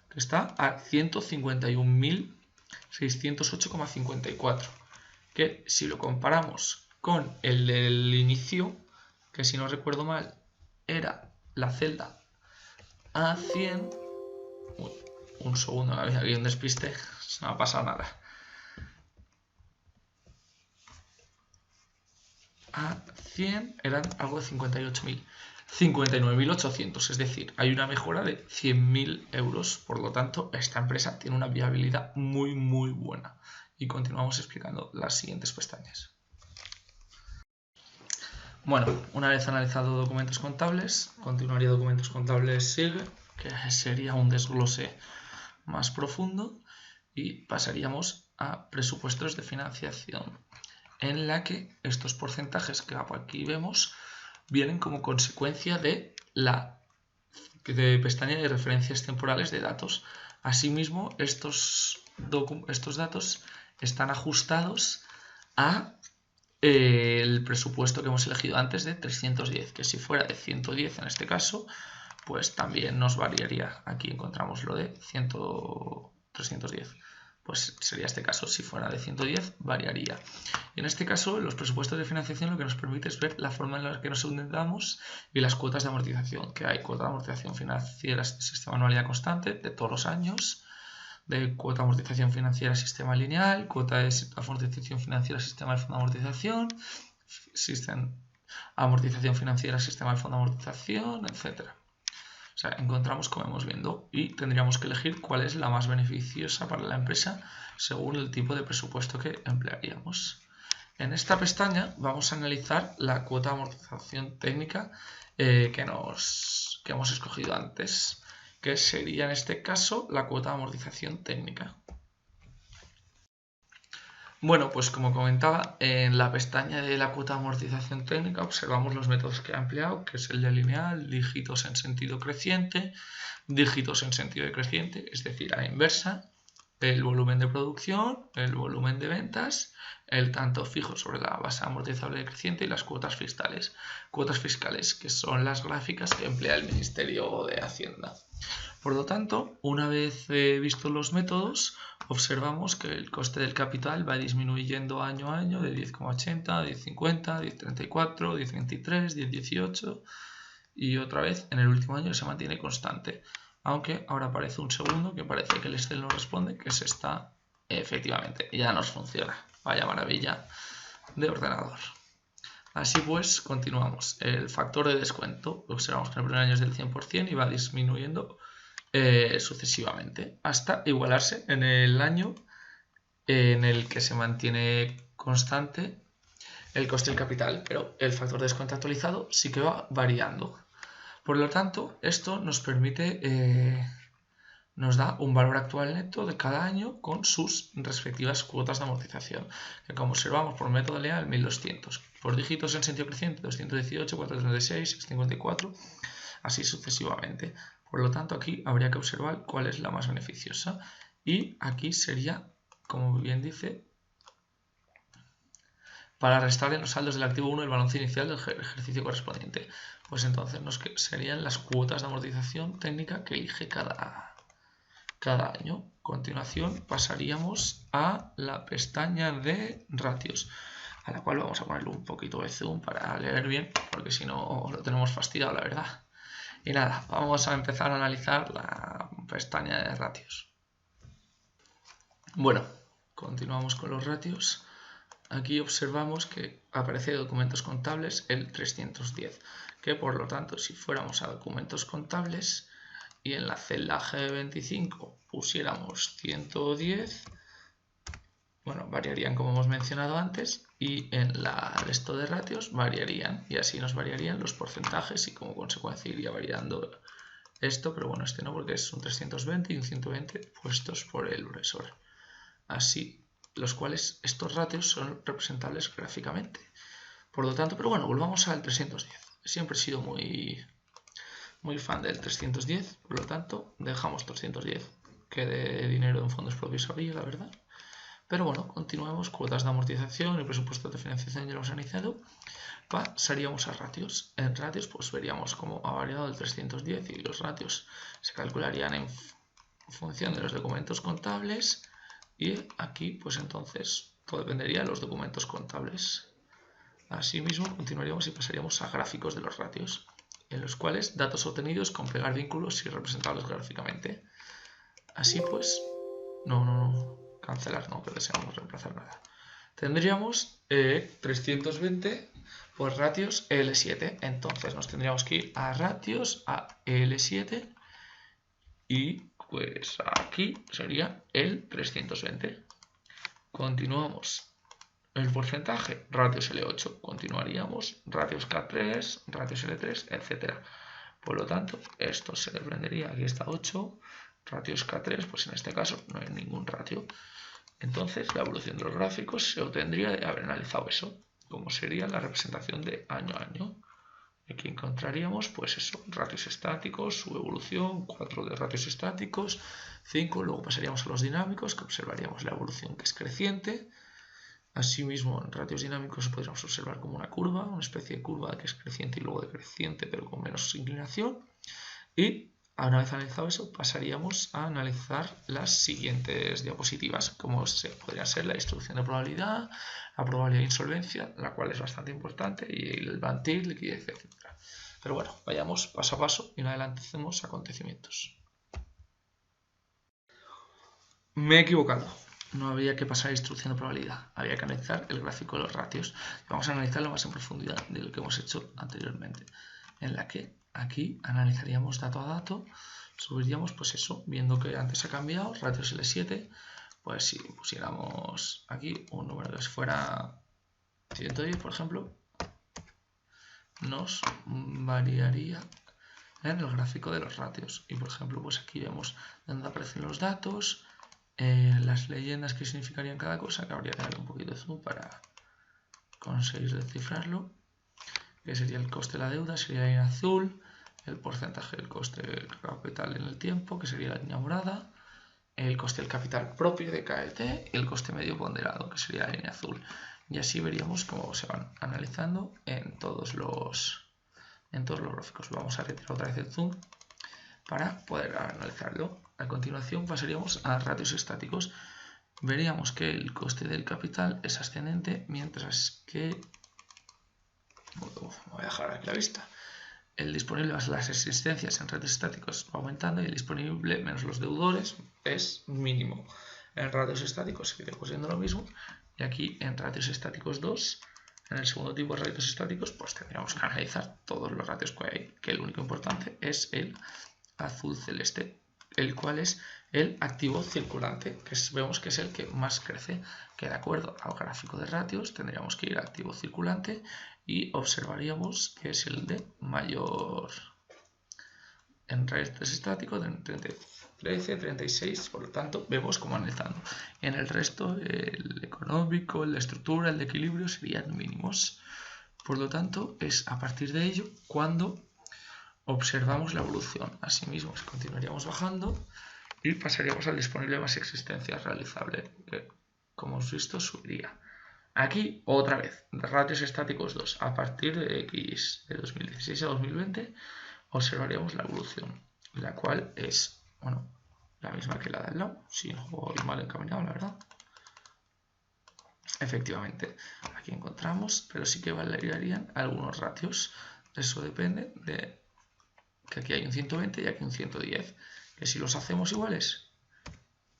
que está a 151.608,54, que si lo comparamos con el del inicio, que si no recuerdo mal era la celda A100, un segundo, había un despiste, no ha pasado nada. a 100 eran algo de 58.000. 59.800, es decir, hay una mejora de 100.000 euros. Por lo tanto, esta empresa tiene una viabilidad muy, muy buena. Y continuamos explicando las siguientes pestañas. Bueno, una vez analizado documentos contables, continuaría documentos contables sigue, que sería un desglose más profundo, y pasaríamos a presupuestos de financiación, en la que estos porcentajes que aquí vemos vienen como consecuencia de la pestaña de referencias temporales de datos. Asimismo, estos datos están ajustados a el presupuesto que hemos elegido antes de 310, que si fuera de 110 en este caso, pues también nos variaría. Aquí encontramos lo de 310. Pues sería este caso, si fuera de 110, variaría. Y en este caso, los presupuestos de financiación lo que nos permite es ver la forma en la que nos endeudamos y las cuotas de amortización, que hay cuota de amortización financiera sistema anualidad constante de todos los años, de cuota de amortización financiera sistema lineal, cuota de amortización financiera sistema del fondo de amortización, amortización financiera sistema del fondo de amortización, etc. O sea, encontramos como hemos viendo y tendríamos que elegir cuál es la más beneficiosa para la empresa según el tipo de presupuesto que emplearíamos. En esta pestaña vamos a analizar la cuota de amortización técnica que hemos escogido antes, que sería en este caso la cuota de amortización técnica. Bueno, pues como comentaba, en la pestaña de la cuota de amortización técnica observamos los métodos que ha empleado, que es el de lineal, dígitos en sentido creciente, dígitos en sentido decreciente, es decir, a la inversa, el volumen de producción, el volumen de ventas, el tanto fijo sobre la base amortizable decreciente y las cuotas fiscales. Cuotas fiscales, que son las gráficas que emplea el Ministerio de Hacienda. Por lo tanto, una vez vistos los métodos, observamos que el coste del capital va disminuyendo año a año de 10,80, 10,50, 10,34, 10,23, 10,18 y otra vez en el último año se mantiene constante. Aunque ahora aparece un segundo que parece que el Excel no responde, que se está, efectivamente, ya nos funciona. Vaya maravilla de ordenador. Así pues, continuamos. El factor de descuento, observamos que en el primer año es del 100% y va disminuyendo sucesivamente hasta igualarse en el año en el que se mantiene constante el coste del capital, pero el factor de descuento actualizado sí que va variando. Por lo tanto, esto nos permite, nos da un valor actual neto de cada año con sus respectivas cuotas de amortización, que como observamos por método lineal 1200, por dígitos en sentido creciente 218, 436, 654, así sucesivamente. Por lo tanto, aquí habría que observar cuál es la más beneficiosa. Y aquí sería, como bien dice, para restar en los saldos del activo 1 el balance inicial del ejercicio correspondiente. Pues entonces serían las cuotas de amortización técnica que elige cada año. A continuación pasaríamos a la pestaña de ratios, a la cual vamos a ponerle un poquito de zoom para leer bien, porque si no lo tenemos fastidiado, la verdad. Y nada, vamos a empezar a analizar la pestaña de ratios. Bueno, continuamos con los ratios. Aquí observamos que aparece documentos contables el 310, que por lo tanto si fuéramos a documentos contables y en la celda G25 pusiéramos 110, bueno, variarían como hemos mencionado antes, y en el resto de ratios variarían, y así nos variarían los porcentajes y como consecuencia iría variando esto, pero bueno, este no porque es un 320 y un 120 puestos por el profesor. Así, los cuales estos ratios son representables gráficamente. Por lo tanto, pero bueno, volvamos al 310. Siempre he sido muy fan del 310, por lo tanto, dejamos 310, que de dinero en fondos propios habría, la verdad. Pero bueno, continuamos, cuotas de amortización y presupuestos de financiación ya lo hemos analizado. Pasaríamos a ratios. En ratios pues veríamos cómo ha variado el 310 y los ratios se calcularían en función de los documentos contables y aquí pues entonces todo dependería de los documentos contables. Asimismo continuaríamos y pasaríamos a gráficos de los ratios, en los cuales datos obtenidos con pegar vínculos y representables gráficamente. Así pues, cancelar no, que deseamos reemplazar nada. Tendríamos 320 Pues ratios L7. Entonces nos tendríamos que ir a ratios, a L7, y pues aquí sería el 320. Continuamos. El porcentaje, ratios L8. Continuaríamos, ratios K3, ratios L3, etc. Por lo tanto, esto se desprendería. Aquí está 8, ratios K3, pues en este caso no hay ningún ratio. Entonces, la evolución de los gráficos se obtendría de haber analizado eso, como sería la representación de año a año. Aquí encontraríamos, pues eso, ratios estáticos, su evolución, 4 de ratios estáticos, 5, luego pasaríamos a los dinámicos, que observaríamos la evolución que es creciente. Asimismo, en ratios dinámicos podríamos observar como una curva, una especie de curva que es creciente y luego decreciente, pero con menos inclinación. Y una vez analizado eso, pasaríamos a analizar las siguientes diapositivas, como podría ser la distribución de probabilidad, la probabilidad de insolvencia, la cual es bastante importante, y el Bantil, liquidez, etc. Pero bueno, vayamos paso a paso y no adelantemos acontecimientos. Me he equivocado. No había que pasar a distribución de probabilidad, había que analizar el gráfico de los ratios. Vamos a analizarlo más en profundidad de lo que hemos hecho anteriormente, en la que aquí analizaríamos dato a dato, subiríamos pues eso, viendo que antes ha cambiado, ratios L7, pues si pusiéramos aquí un número que fuera 110, por ejemplo, nos variaría en el gráfico de los ratios. Y por ejemplo, pues aquí vemos dónde aparecen los datos, las leyendas que significarían cada cosa, que habría que darle un poquito de zoom para conseguir descifrarlo, que sería el coste de la deuda, sería en azul, el porcentaje del coste del capital en el tiempo, que sería la línea morada, el coste del capital propio de KLT y el coste medio ponderado, que sería la línea azul. Y así veríamos cómo se van analizando en todos los gráficos. Vamos a retirar otra vez el zoom para poder analizarlo. A continuación pasaríamos a ratios estáticos. Veríamos que el coste del capital es ascendente, mientras que voy a dejar aquí la vista. El disponible más las existencias en ratios estáticos va aumentando y el disponible menos los deudores es mínimo. En ratios estáticos sigue siendo lo mismo, y aquí en ratios estáticos 2, en el segundo tipo de ratios estáticos, pues tendríamos que analizar todos los ratios que hay, que el único importante es el azul celeste, el cual es el activo circulante, que vemos que es el que más crece, que de acuerdo al gráfico de ratios tendríamos que ir a activo circulante y observaríamos que es el de mayor en ratios estáticos de 13, 36, por lo tanto vemos como analizando. En el resto, el económico, el de estructura, el de equilibrio serían mínimos. Por lo tanto, es a partir de ello cuando observamos la evolución. Asimismo, continuaríamos bajando y pasaríamos al disponible más existencias realizable, que como hemos visto subiría. Aquí, otra vez, ratios estáticos 2. A partir de X de 2016 a 2020 observaríamos la evolución, la cual es, bueno, la misma que la del lado, si no voy mal encaminado, la verdad. Efectivamente, aquí encontramos, pero sí que variarían algunos ratios. Eso depende de que aquí hay un 120 y aquí un 110, que si los hacemos iguales,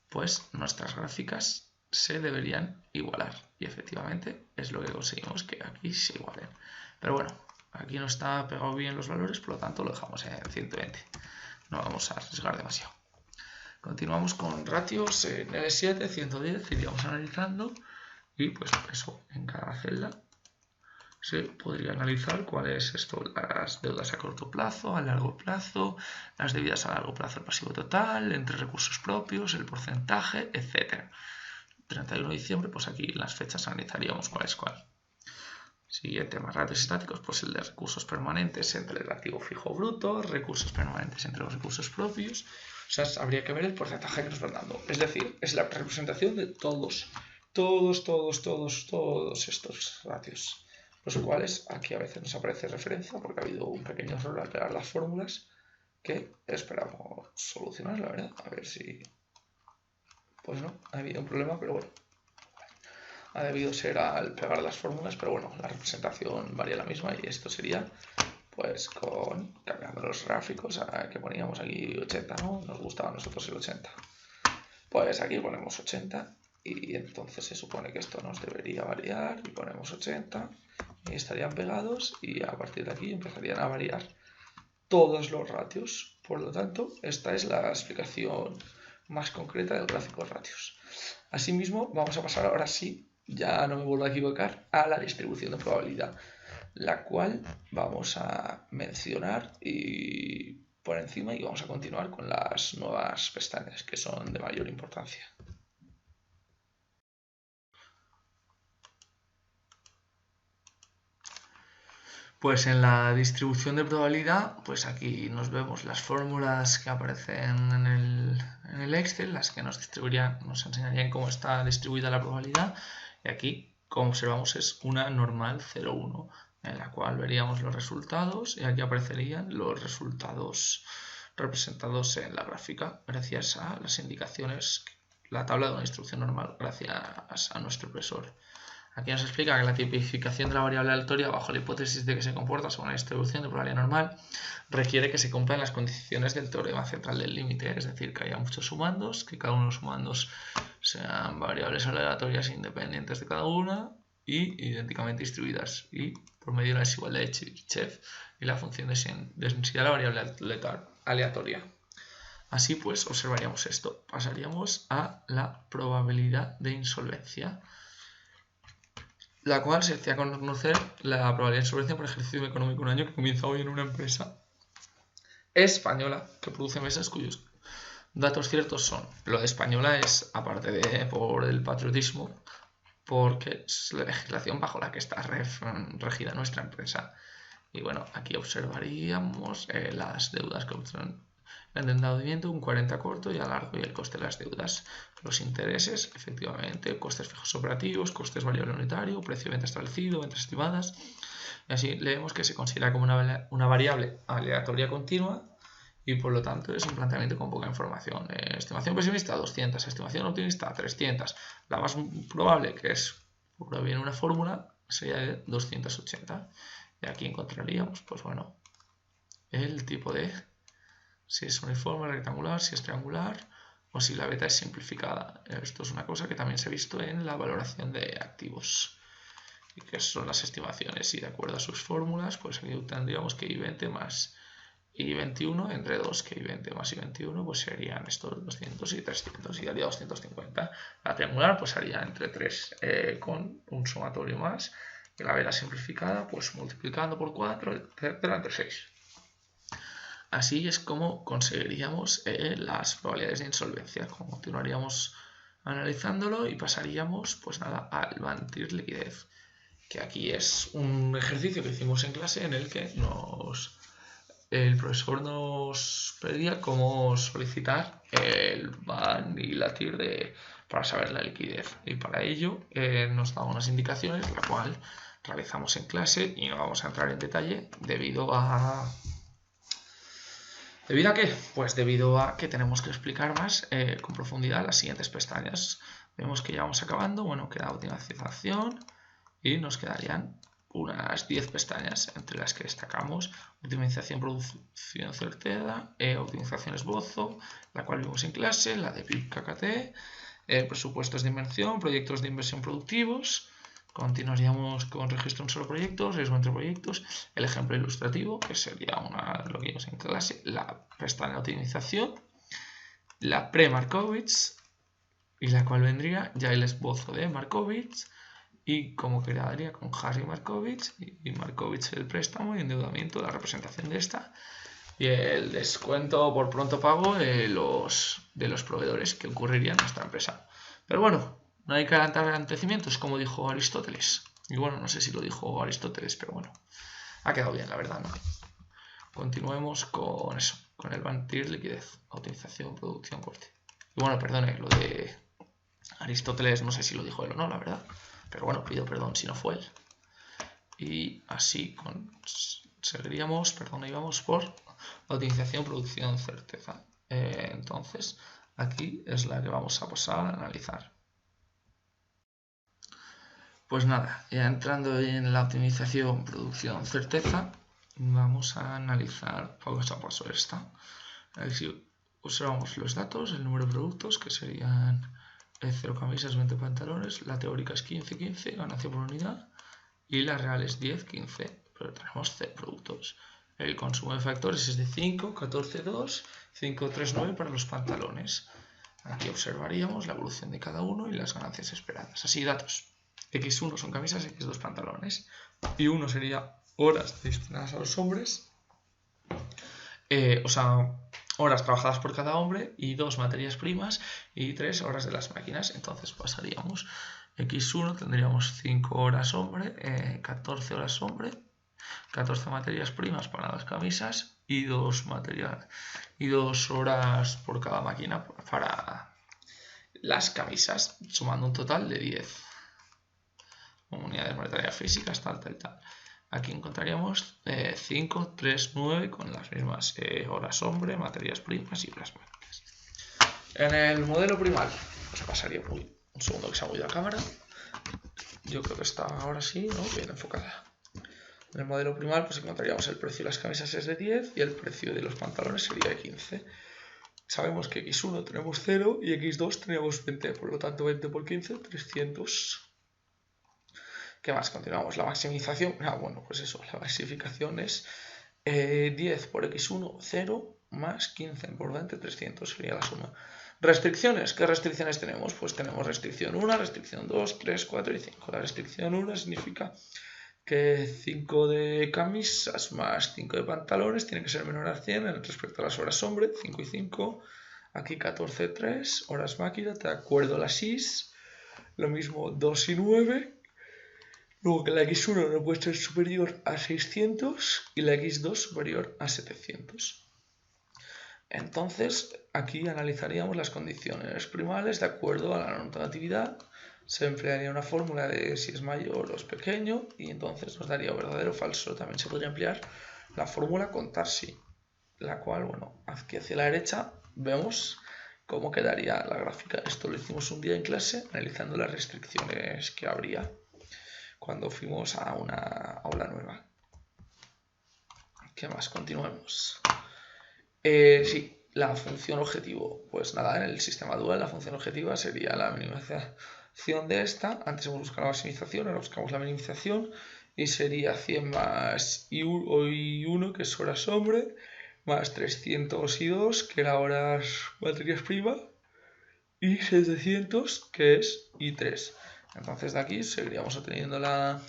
pues nuestras gráficas se deberían igualar, y efectivamente es lo que conseguimos, que aquí se igualen. Pero bueno, aquí no está pegado bien los valores, por lo tanto lo dejamos en 120, no vamos a arriesgar demasiado. Continuamos con ratios en L7, 110, iríamos analizando, y pues eso, en cada celda se podría analizar cuáles son las deudas a corto plazo, a largo plazo, las debidas a largo plazo, el pasivo total, entre recursos propios, el porcentaje, etc. 31 de diciembre, pues aquí las fechas analizaríamos cuál es cuál. Siguiente, más ratios estáticos, pues el de recursos permanentes entre el activo fijo bruto, recursos permanentes entre los recursos propios. O sea, habría que ver el porcentaje que nos van dando. Es decir, es la representación de todos estos ratios, los cuales aquí a veces nos aparece referencia porque ha habido un pequeño error al pegar las fórmulas que esperamos solucionar, la verdad. A ver si... Pues no, ha habido un problema, pero bueno. Ha debido ser al pegar las fórmulas, pero bueno, la representación varía la misma, y esto sería pues cambiando los gráficos que poníamos aquí 80, ¿no? Nos gustaba a nosotros el 80. Pues aquí ponemos 80 y entonces se supone que esto nos debería variar y ponemos 80 y estarían pegados y a partir de aquí empezarían a variar todos los ratios. Por lo tanto, esta es la explicación más concreta del gráfico de ratios. Asimismo, vamos a pasar ahora sí, ya no me vuelvo a equivocar, a la distribución de probabilidad, la cual vamos a mencionar y por encima y vamos a continuar con las nuevas pestañas que son de mayor importancia. Pues en la distribución de probabilidad, pues aquí nos vemos las fórmulas que aparecen en el Excel, las que nos enseñarían cómo está distribuida la probabilidad. Y aquí, como observamos, es una normal 0,1, en la cual veríamos los resultados y aquí aparecerían los resultados representados en la gráfica gracias a las indicaciones, la tabla de una distribución normal gracias a nuestro profesor. Aquí nos explica que la tipificación de la variable aleatoria bajo la hipótesis de que se comporta según la distribución de probabilidad normal requiere que se cumplan las condiciones del teorema central del límite, es decir, que haya muchos sumandos, que cada uno de los sumandos sean variables aleatorias independientes de cada una y idénticamente distribuidas, y por medio de la desigualdad de Chebyshev y la función de densidad de la variable aleatoria. Así pues, observaríamos esto. Pasaríamos a la probabilidad de insolvencia, la cual se hacía conocer la probabilidad de insolvencia por ejercicio económico un año que comienza hoy en una empresa española que produce mesas cuyos datos ciertos son. Lo de española es, aparte de por el patriotismo, porque es la legislación bajo la que está regida nuestra empresa. Y bueno, aquí observaríamos las deudas que el endeudamiento, un 40 corto y a largo y el coste de las deudas. Los intereses, efectivamente, costes fijos operativos, costes variable unitario, precio de venta establecido, ventas estimadas. Y así leemos que se considera como una variable aleatoria continua y por lo tanto es un planteamiento con poca información. Estimación pesimista 200, estimación optimista 300. La más probable, que es por bien una fórmula, sería de 280. Y aquí encontraríamos, pues bueno, el tipo de si es uniforme, rectangular, si es triangular o si la beta es simplificada. Esto es una cosa que también se ha visto en la valoración de activos, y que son las estimaciones. Y de acuerdo a sus fórmulas, pues aquí tendríamos que I20 más I21 entre 2, que I20 más I21 pues serían estos 200 y 300 y daría 250. La triangular pues haría entre 3 con un sumatorio más, y la beta simplificada pues multiplicando por 4, etcétera, entre 6. Así es como conseguiríamos las probabilidades de insolvencia. Continuaríamos analizándolo y pasaríamos pues nada al Bantir liquidez, que aquí es un ejercicio que hicimos en clase en el que el profesor nos pedía cómo solicitar el BAN y la TIR para saber la liquidez, y para ello nos daba unas indicaciones, la cual realizamos en clase y no vamos a entrar en detalle debido a... ¿Debido a qué? Pues debido a que tenemos que explicar más con profundidad las siguientes pestañas. Vemos que ya vamos acabando, bueno, queda optimización y nos quedarían unas 10 pestañas, entre las que destacamos optimización, producción certeza, optimización esbozo, la cual vimos en clase, la de PIB-KKT, presupuestos de inversión, proyectos de inversión productivos. Continuaríamos con registro de un solo proyecto, riesgo entre proyectos, el ejemplo ilustrativo, que sería lo que vimos en clase, la pestaña de optimización, la pre-Markowitz, y la cual vendría ya el esbozo de Markowitz, y como quedaría con Harry Markowitz, y Markowitz el préstamo y endeudamiento, la representación de esta, y el descuento por pronto pago de los proveedores que ocurriría en nuestra empresa. Pero bueno, no hay que adelantar acontecimientos, como dijo Aristóteles. Y bueno, no sé si lo dijo Aristóteles, pero bueno, ha quedado bien, la verdad, ¿no? Continuemos con eso, con el Bantir liquidez, optimización, producción, corte. Y bueno, perdone, lo de Aristóteles no sé si lo dijo él o no, la verdad. Pero bueno, pido perdón si no fue él. Y así seguiríamos, perdón, íbamos por la optimización, producción, certeza. Entonces, aquí es la que vamos a pasar a analizar. Pues nada, ya entrando en la optimización, producción, certeza, vamos a analizar paso a paso esta. Aquí observamos los datos, el número de productos, que serían 0 camisas, 20 pantalones. La teórica es 15-15, ganancia por unidad. Y la real es 10-15, pero tenemos 0 productos. El consumo de factores es de 5, 14, 2, 5, 3, 9 para los pantalones. Aquí observaríamos la evolución de cada uno y las ganancias esperadas. Así, datos. X1 son camisas, X2 pantalones. Y 1 sería horas destinadas a los hombres. Horas trabajadas por cada hombre, y 2 materias primas, y 3 horas de las máquinas. Entonces pasaríamos X1, tendríamos 5 horas hombre, 14 horas hombre, 14 materias primas para las camisas y 2 horas por cada máquina para las camisas, sumando un total de 10 unidades monetarias físicas, tal. Aquí encontraríamos 5, 3, 9 con las mismas horas hombre, materias primas y horas máquinas. En el modelo primal, pues pasaría un segundo que se ha movido la cámara. Yo creo que está ahora sí, ¿no? Bien enfocada. En el modelo primal pues encontraríamos el precio de las camisas es de 10 y el precio de los pantalones sería de 15. Sabemos que X1 tenemos 0 y X2 tenemos 20, por lo tanto 20 por 15, 300. ¿Qué más? Continuamos. La maximización. Pues eso, la masificación es 10 por X1, 0, más 15 por 20, 300 sería la suma. Restricciones. ¿Qué restricciones tenemos? Pues tenemos restricción 1, restricción 2, 3, 4 y 5. La restricción 1 significa que 5 de camisas más 5 de pantalones tiene que ser menor a 100 en respecto a las horas hombre, 5 y 5. Aquí 14, 3, horas máquina, de acuerdo a las IS. Lo mismo 2 y 9. Luego que la X1 no puede ser superior a 600 y la X2 superior a 700. Entonces, aquí analizaríamos las condiciones primales de acuerdo a la normatividad. Se emplearía una fórmula de si es mayor o es pequeño y entonces nos daría verdadero o falso. También se podría emplear la fórmula contar si, la cual, aquí hacia la derecha vemos cómo quedaría la gráfica. Esto lo hicimos un día en clase analizando las restricciones que habría cuando fuimos a una aula nueva. ¿Qué más? Continuemos. Sí, la función objetivo. Pues nada, en el sistema dual la función objetiva sería la minimización de esta. Antes hemos buscado la maximización, ahora buscamos la minimización. Y sería 100 más I1, que es horas hombre, más 302, que era horas materias primas, y 700, que es I3. Entonces de aquí seguiríamos obteniendo las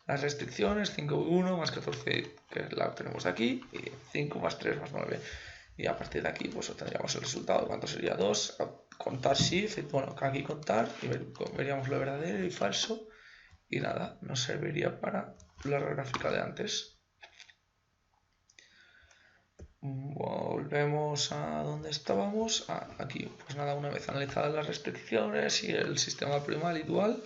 restricciones, 5,1 más 14, que la tenemos de aquí, y 5 más 3 más 9. Y a partir de aquí pues obtendríamos el resultado. ¿Cuánto sería 2? Contar shift, aquí contar, y veríamos lo verdadero y falso. Y nada, nos serviría para la gráfica de antes. Volvemos a donde estábamos. Aquí, pues nada, una vez analizadas las restricciones y el sistema primal y dual,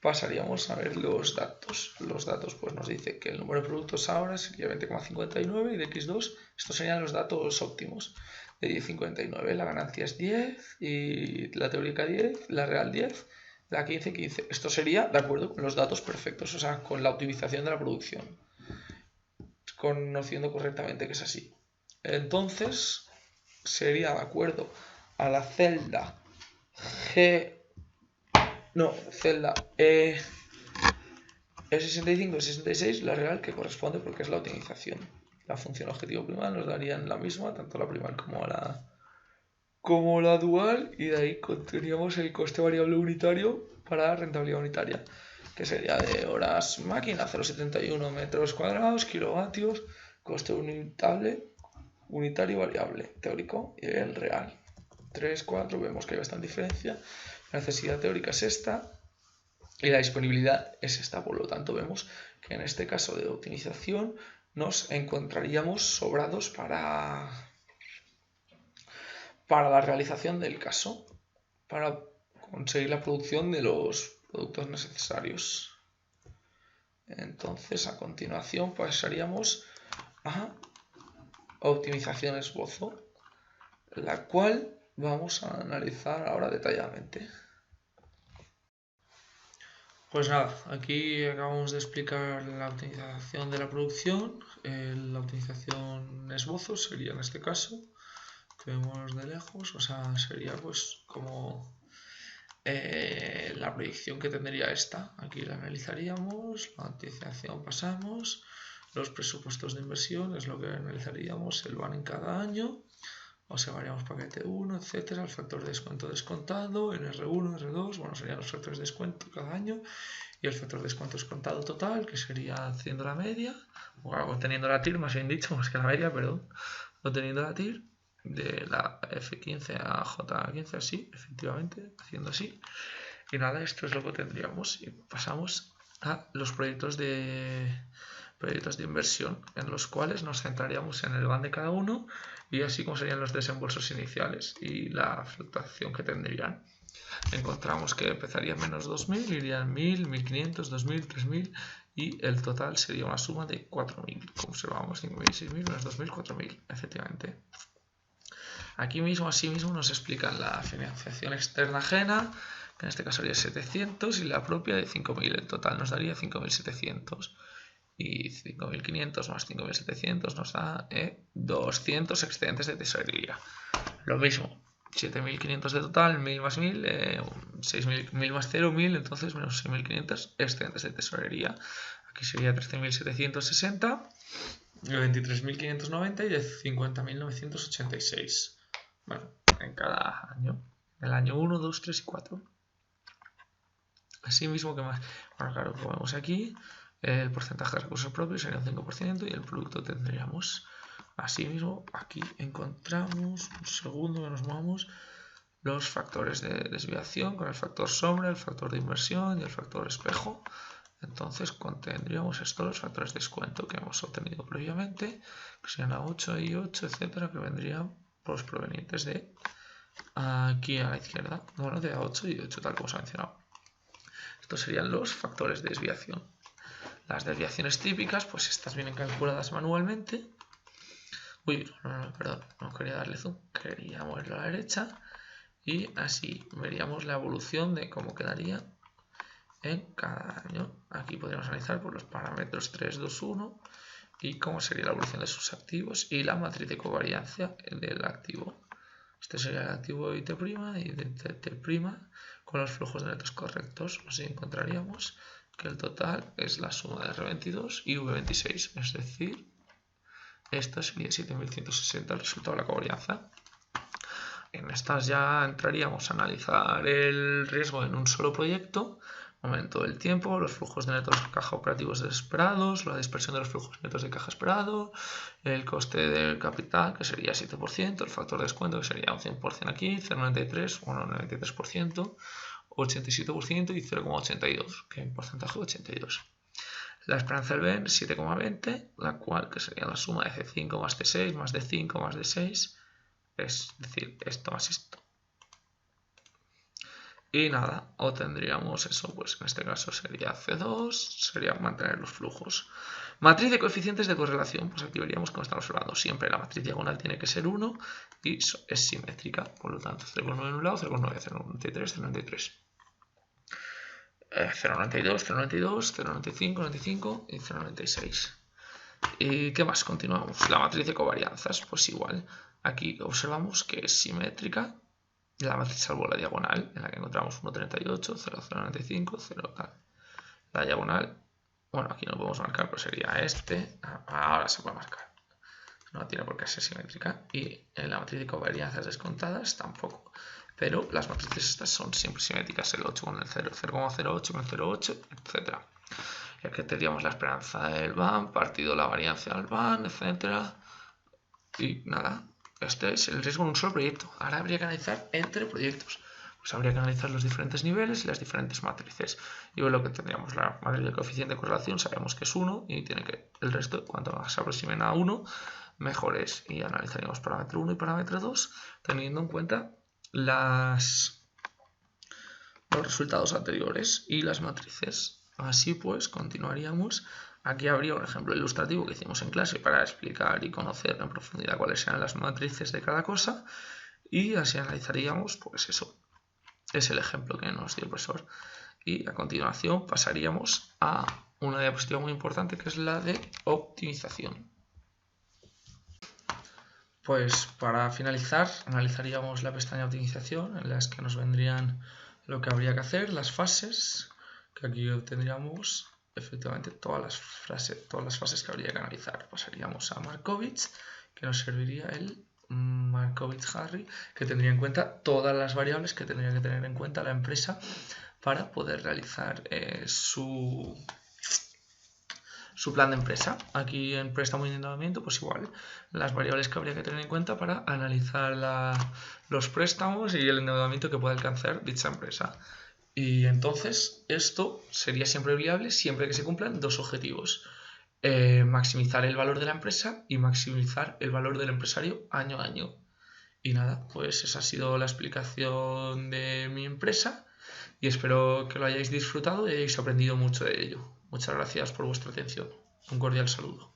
pasaríamos a ver los datos. Los datos pues nos dice que el número de productos ahora sería 20,59 y de X2 estos serían los datos óptimos de 10,59. La ganancia es 10 y la teórica 10, la real 10, la 15. Esto sería de acuerdo con los datos perfectos, o sea, con la optimización de la producción, conociendo correctamente que es así. Entonces sería de acuerdo a la celda celda E65 y 66, la real que corresponde porque es la optimización. La función objetivo primal nos darían la misma, tanto la primal como la dual, y de ahí tendríamos el coste variable unitario para la rentabilidad unitaria, que sería de horas máquina, 0,71 metros cuadrados, kilovatios, coste unitario variable, teórico y el real. 3, 4, vemos que hay bastante diferencia. La necesidad teórica es esta y la disponibilidad es esta, por lo tanto vemos que en este caso de optimización nos encontraríamos sobrados para la realización del caso, para conseguir la producción de los productos necesarios. Entonces a continuación pasaríamos a optimización esbozo, la cual vamos a analizar ahora detalladamente. Pues nada, aquí acabamos de explicar la optimización de la producción. La optimización esbozo sería en este caso, que vemos de lejos, o sea, sería pues como la proyección que tendría esta. Aquí la analizaríamos, la optimización pasamos, los presupuestos de inversión es lo que analizaríamos, el van en cada año, observaríamos paquete 1, etcétera, el factor de descuento descontado, en R1, R2, bueno, serían los factores de descuento cada año, y el factor de descuento descontado total, que sería haciendo la media, o obteniendo la TIR, más bien dicho, más que la media, perdón, obteniendo la TIR de la F15 a J15, así, efectivamente, haciendo así. Y nada, esto es lo que tendríamos. Y pasamos a los proyectos de inversión, en los cuales nos centraríamos en el van de cada uno y así como serían los desembolsos iniciales y la fluctuación que tendrían. Encontramos que empezaría en menos 2.000, irían 1.000, 1.500, 2.000, 3.000 y el total sería una suma de 4.000. Como observamos, 5.000, 6.000, menos 2.000, 4.000, efectivamente. Aquí mismo, asimismo, nos explican la financiación externa ajena, que en este caso sería 700, y la propia de 5.000. El total nos daría 5.700. Y 5.500 más 5.700 nos da 200 excedentes de tesorería. Lo mismo, 7.500 de total, 1.000 más 1.000, 6.000 más 0, 1.000, entonces menos 6.500 excedentes de tesorería. Aquí sería 13.760, 23.590 y de 50.986. Bueno, en cada año. El año 1, 2, 3 y 4. Así mismo, ¿qué más? Bueno, claro, como vemos aquí, el porcentaje de recursos propios sería un 5% y el producto tendríamos. Así mismo, aquí encontramos, un segundo que nos movamos, los factores de desviación con el factor sombra, el factor de inversión y el factor espejo. Entonces contendríamos estos los factores de descuento que hemos obtenido previamente, que serían A8 y 8, etcétera, que vendrían pues, provenientes de aquí a la izquierda, bueno, de A8 y 8, tal como se ha mencionado. Estos serían los factores de desviación. Las desviaciones típicas, pues estas vienen calculadas manualmente. Uy, no, perdón, no quería darle zoom, quería moverlo a la derecha. Y así veríamos la evolución de cómo quedaría en cada año. Aquí podríamos analizar por los parámetros 3, 2, 1 y cómo sería la evolución de sus activos y la matriz de covariancia del activo. Este sería el activo IT' y de TT' con los flujos de netos correctos. Así encontraríamos que el total es la suma de R22 y V26, es decir, esto sería 7.160 el resultado de la covarianza. En estas ya entraríamos a analizar el riesgo en un solo proyecto, momento del tiempo, los flujos de netos de caja operativos esperados, la dispersión de los flujos netos de caja esperado, el coste del capital, que sería 7%, el factor de descuento, que sería un 100% aquí, 0,93, bueno, 93%, 87% y 0,82, que en porcentaje 82. La esperanza del BEN 7,20, la cual que sería la suma de C5 más C6 más D5 más D6, es decir, esto más esto. Y nada, obtendríamos eso, pues en este caso sería C2, sería mantener los flujos. Matriz de coeficientes de correlación, pues aquí veríamos cómo estamos hablando. Siempre la matriz diagonal tiene que ser 1 y es simétrica, por lo tanto 0,9 en un lado, 0,9, 0,93, 0,93. 0,92, 0,92, 0,95, 95 y 0,96. ¿Y qué más? Continuamos. La matriz de covarianzas, pues igual. Aquí observamos que es simétrica la matriz salvo la diagonal, en la que encontramos 1,38, 0,095, 0 tal. La diagonal, bueno, aquí no lo podemos marcar, pero sería este. Ahora se puede marcar. No tiene por qué ser simétrica. Y en la matriz de covarianzas descontadas tampoco. Pero las matrices estas son siempre simétricas, el 8 con el 0, 0,08 con el 0,8, etc. Y aquí tendríamos la esperanza del BAN, partido la variancia del BAN, etc. Y nada, este es el riesgo en un solo proyecto. Ahora habría que analizar entre proyectos. Pues habría que analizar los diferentes niveles y las diferentes matrices. Y lo que tendríamos, la matriz de coeficiente de correlación, sabemos que es 1 y tiene que el resto, cuanto más se aproximen a 1, mejor es. Y analizaríamos parámetro 1 y parámetro 2, teniendo en cuenta los resultados anteriores y las matrices. Así pues, continuaríamos. Aquí habría un ejemplo ilustrativo que hicimos en clase para explicar y conocer en profundidad cuáles eran las matrices de cada cosa y así analizaríamos, pues eso, es el ejemplo que nos dio el profesor. Y a continuación pasaríamos a una diapositiva muy importante que es la de optimización. Pues para finalizar analizaríamos la pestaña de optimización en las que nos vendrían lo que habría que hacer, las fases, que aquí tendríamos efectivamente todas las fases que habría que analizar. Pasaríamos a Markovits, que nos serviría el Markovits-Harry, que tendría en cuenta todas las variables que tendría que tener en cuenta la empresa para poder realizar su plan de empresa. Aquí en préstamo y endeudamiento, pues igual, las variables que habría que tener en cuenta para analizar los préstamos y el endeudamiento que puede alcanzar dicha empresa. Y entonces esto sería siempre viable siempre que se cumplan dos objetivos. Maximizar el valor de la empresa y maximizar el valor del empresario año a año. Y nada, pues esa ha sido la explicación de mi empresa y espero que lo hayáis disfrutado y hayáis aprendido mucho de ello. Muchas gracias por vuestra atención. Un cordial saludo.